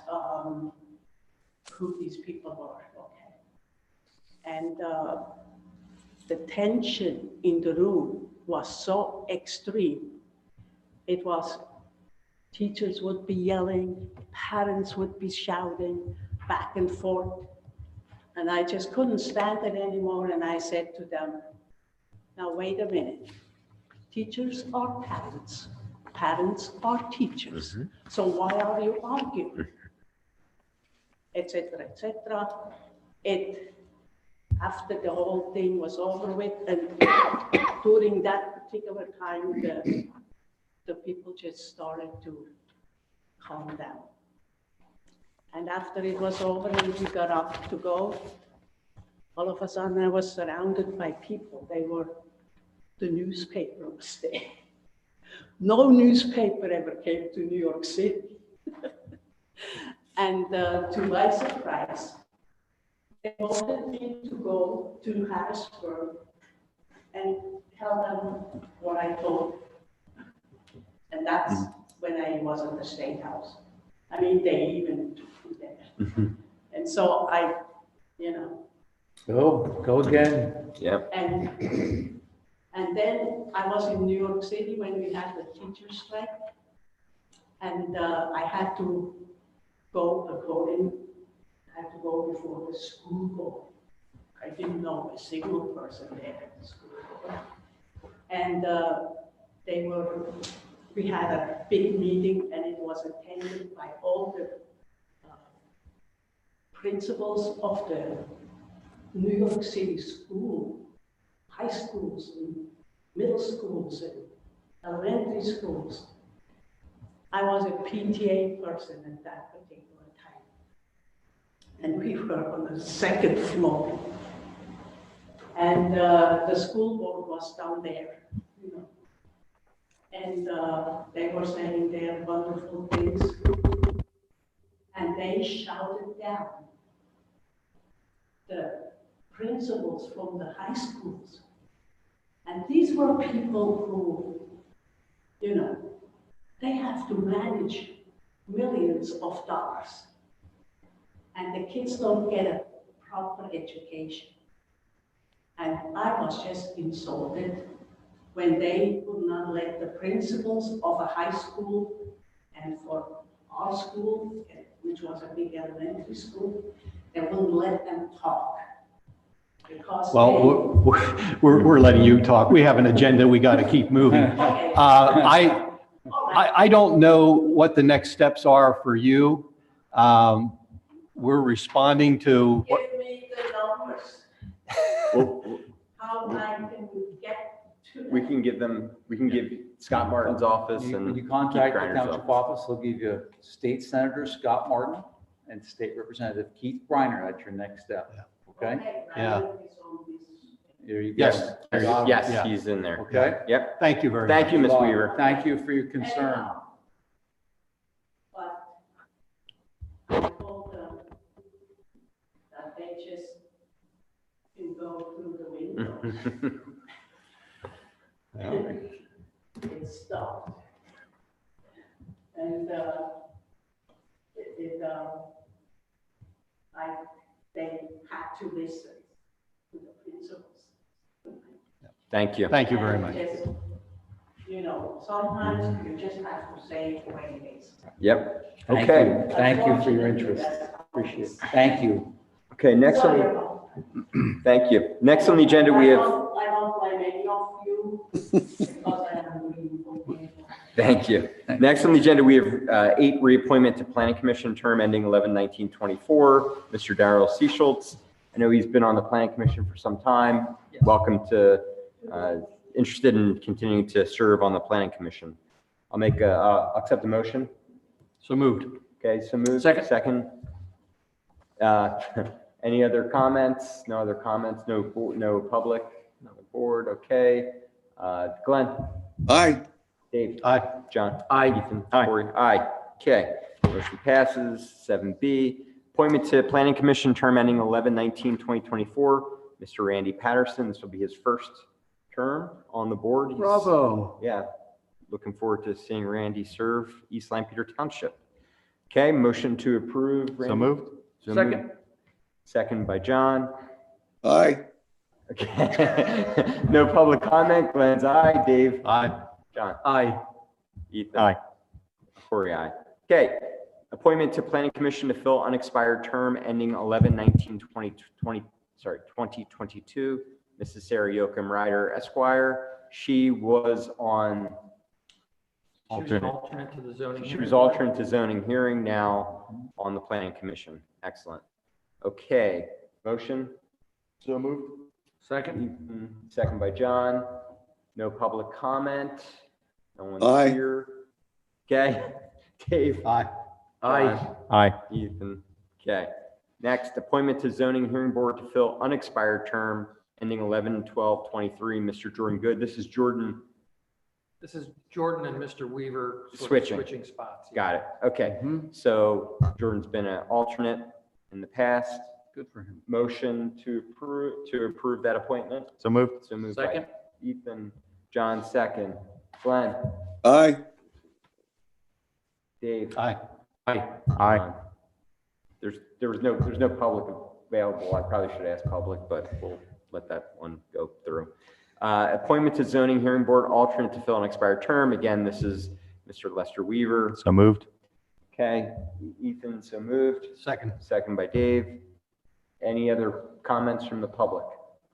who these people were, okay? And the tension in the room was so extreme. It was, teachers would be yelling, parents would be shouting back and forth. And I just couldn't stand it anymore. And I said to them, now wait a minute. Teachers are parents. Parents are teachers. So why are you arguing? Etc., etc. After the whole thing was over with, and during that particular time, the people just started to calm down. And after it was over and we got up to go, all of a sudden I was surrounded by people. They were, the newspaper was there. No newspaper ever came to New York City. And to my surprise, they wanted me to go to Harrisburg and tell them what I thought. And that's when I was at the State House. I mean, they even took me there. And so I, Go again. Yep. And then I was in New York City when we had the teacher strike. And I had to go before the school board. I didn't know a single person there at the school board. And we had a big meeting, and it was attended by all the principals of the New York City school, high schools and middle schools and elementary schools. I was a PTA person at that particular time. And we were on the second floor. And the school board was down there, And they were saying their wonderful things. And they shouted down the principals from the high schools. And these were people who, they have to manage millions of dollars. And the kids don't get a proper education. And I was just insulted when they would not let the principals of a high school and for our school, which was a big elementary school, they wouldn't let them talk. Because We're letting you talk. We have an agenda. We got to keep moving. I don't know what the next steps are for you. We're responding to. Give me the numbers. How I can get to them. We can give Scott Martin's office and. When you contact the Keith Griner's township office, they'll give you State Senator Scott Martin and State Representative Keith Griner. That's your next step. Okay? Yeah. There you go. Yes. Yes, he's in there. Okay? Yep. Thank you very much. Thank you, Ms. Weaver. Thank you for your concern. But I told them that they just can go through the window. It stopped. And they had to listen to the principals. Thank you. Thank you very much. Just, sometimes you just have to say it the way it is. Yep. Thank Okay. you. Thank you for your interest. Appreciate it. Thank you. Okay, next thank you. Next on the agenda, we have. I don't blame any of you because I am really okay. Thank you. Next on the agenda, we have 8 reappointment to Planning Commission, term ending 11/19/24. Mr. Darrell C. Schultz. I know he's been on the Planning Commission for some time. Welcome to, interested in continuing to serve on the Planning Commission. I'll accept the motion. So moved. Okay, so moved. Second. Second. Any other comments? No other comments? No public? No board? Okay. Glenn? Aye. Dave? Aye. John? Aye. Ethan? Corey? Aye. Okay. Motion passes. 7B. Appointment to Planning Commission, term ending 11/19/2024. Mr. Randy Patterson. This will be his first term on the board. Bravo. Yeah. Looking forward to seeing Randy serve East Line Peter Township. Okay. Motion to approve. Randy. So moved. Second. Moved. Second by John. Aye. Okay. No public comment. Glenn's aye. Dave? Aye. John? Aye. Ethan? Aye. Corey, aye. Okay. Appointment to Planning Commission to fill unexpired term ending 11/19/2022. Mrs. Sarah Yoakum Ryder, Esquire. She was on. She was an alternate to the zoning. She was alternate to zoning hearing, now on the Planning Commission. Excellent. Okay. Motion? So moved. Second. Ethan, second by John. No public comment. No one's Aye. here. Okay. Dave? Aye. Aye. Aye. Ethan. Okay. Next, appointment to zoning hearing board to fill unexpired term ending 11/12/23. Mr. Jordan Good. This is Jordan. This is Jordan and Mr. Weaver sort of Switching. switching spots. Got it. Okay. So Jordan's been an alternate in the past. Good for him. Motion to approve that appointment. So moved. So moved by Second. Ethan. John second. Glenn. Aye. Dave. Aye. Aye. Aye. There's no public available. I probably should ask public, but we'll let that one go through. Appointment to zoning hearing board alternate to fill an expired term. Again, this is Mr. Lester Weaver. So moved. Okay. Ethan, so moved. Second. Second by Dave. Any other comments from the public?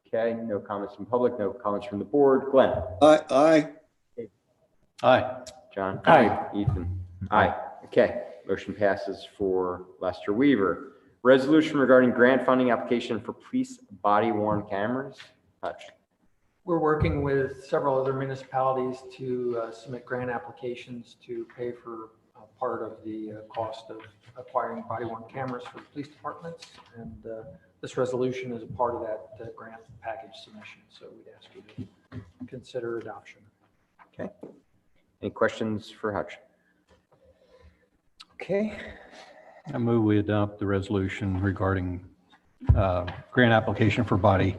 Okay. No comments from public. No comments from the board. Glenn. Aye. Aye. Aye. John. Aye. Ethan. Aye. Okay. Motion passes for Lester Weaver. Resolution regarding grant funding application for police body worn cameras. Hutch. We're working with several other municipalities to submit grant applications to pay for part of the cost of acquiring body-worn cameras for the police departments. And this resolution is a part of that grant package submission. So we'd ask you to consider adoption. Okay. Any questions for Hutch? Okay. I move we adopt the resolution regarding grant application for body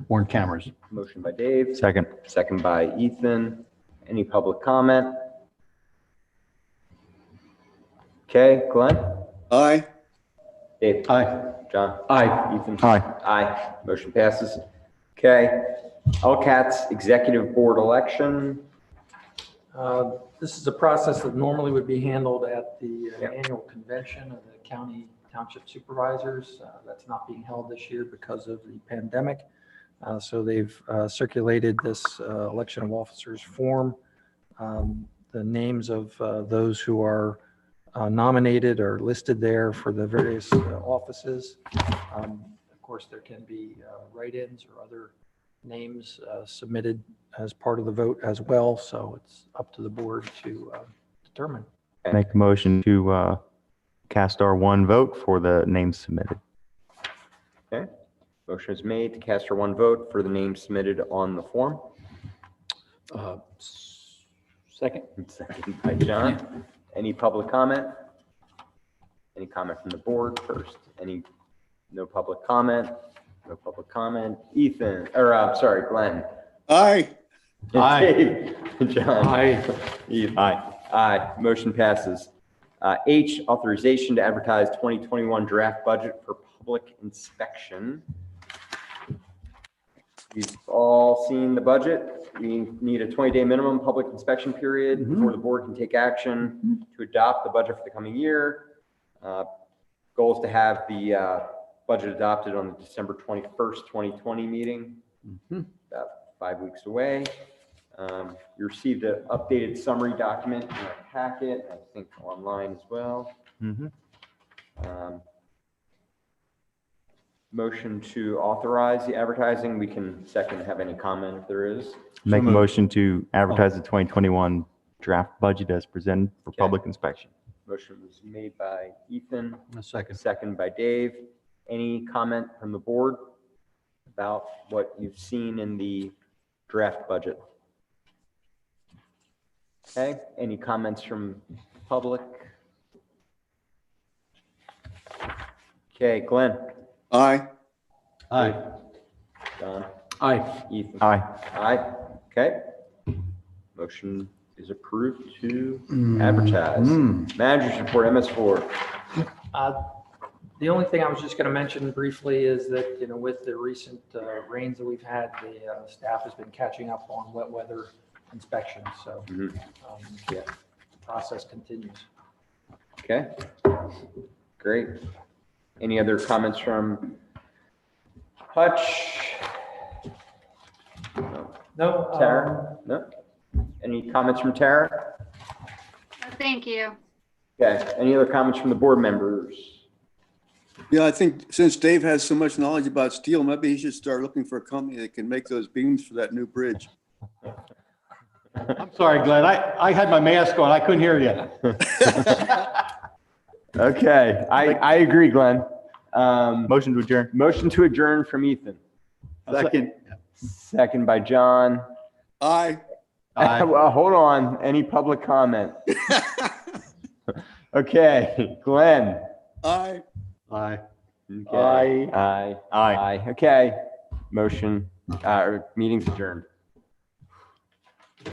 worn cameras. Motion by Dave. Second. Second by Ethan. Any public comment? Okay, Glenn? Aye. Dave? Aye. John? Aye. Ethan? Aye. Aye. Motion passes. Okay. LCAT's executive board election. This is a process that normally would be handled at the Yep. annual convention of the county township supervisors. That's not being held this year because of the pandemic. So they've circulated this election of officers form. The names of those who are nominated are listed there for the various offices. Of course, there can be write-ins or other names submitted as part of the vote as well. So it's up to the board to determine. Make a motion to cast our one vote for the names submitted. Okay. Motion is made to cast our one vote for the names submitted on the form. Second. Second by John. Any public comment? Any comment from the board first? No public comment? No public comment. Ethan, or sorry, Glenn. Aye. Aye. Dave, John. Aye. Ethan. Aye. Aye. Motion passes. H, authorization to advertise 2021 draft budget for public inspection. You've all seen the budget. We need a 20-day minimum public inspection period before the board can take action to adopt the budget for the coming year. Goal is to have the budget adopted on the December 21st, 2020 meeting, about 5 weeks away. You received an updated summary document in our packet, I think online as well. Motion to authorize the advertising. We can second have any comment if there is. Make a motion to advertise the 2021 draft budget as presented for public inspection. Motion was made by Ethan, A second. second by Dave. Any comment from the board about what you've seen in the draft budget? Okay, any comments from public? Okay, Glenn. Aye. Aye. Don. Aye. Ethan. Aye. Aye. Okay. Motion is approved to advertise. Managers report, MS4. The only thing I was just going to mention briefly is that, you know, with the recent rains that we've had, the staff has been catching up on wet weather inspections. So Yeah. the process continues. Okay. Great. Any other comments from Hutch? No. Tara? No? Any comments from Tara? Thank you. Okay. Any other comments from the board members? Yeah, I think since Dave has so much knowledge about steel, maybe he should start looking for a company that can make those beams for that new bridge. I'm sorry, Glenn. I had my mask on. I couldn't hear you. Okay. I agree, Glenn. Motion to adjourn. Motion to adjourn from Ethan. Second. Second by John. Aye. Well, hold on. Any public comment? Okay, Glenn. Aye. Aye. Okay. Aye. Aye. Aye. Okay. Motion, meeting's adjourned.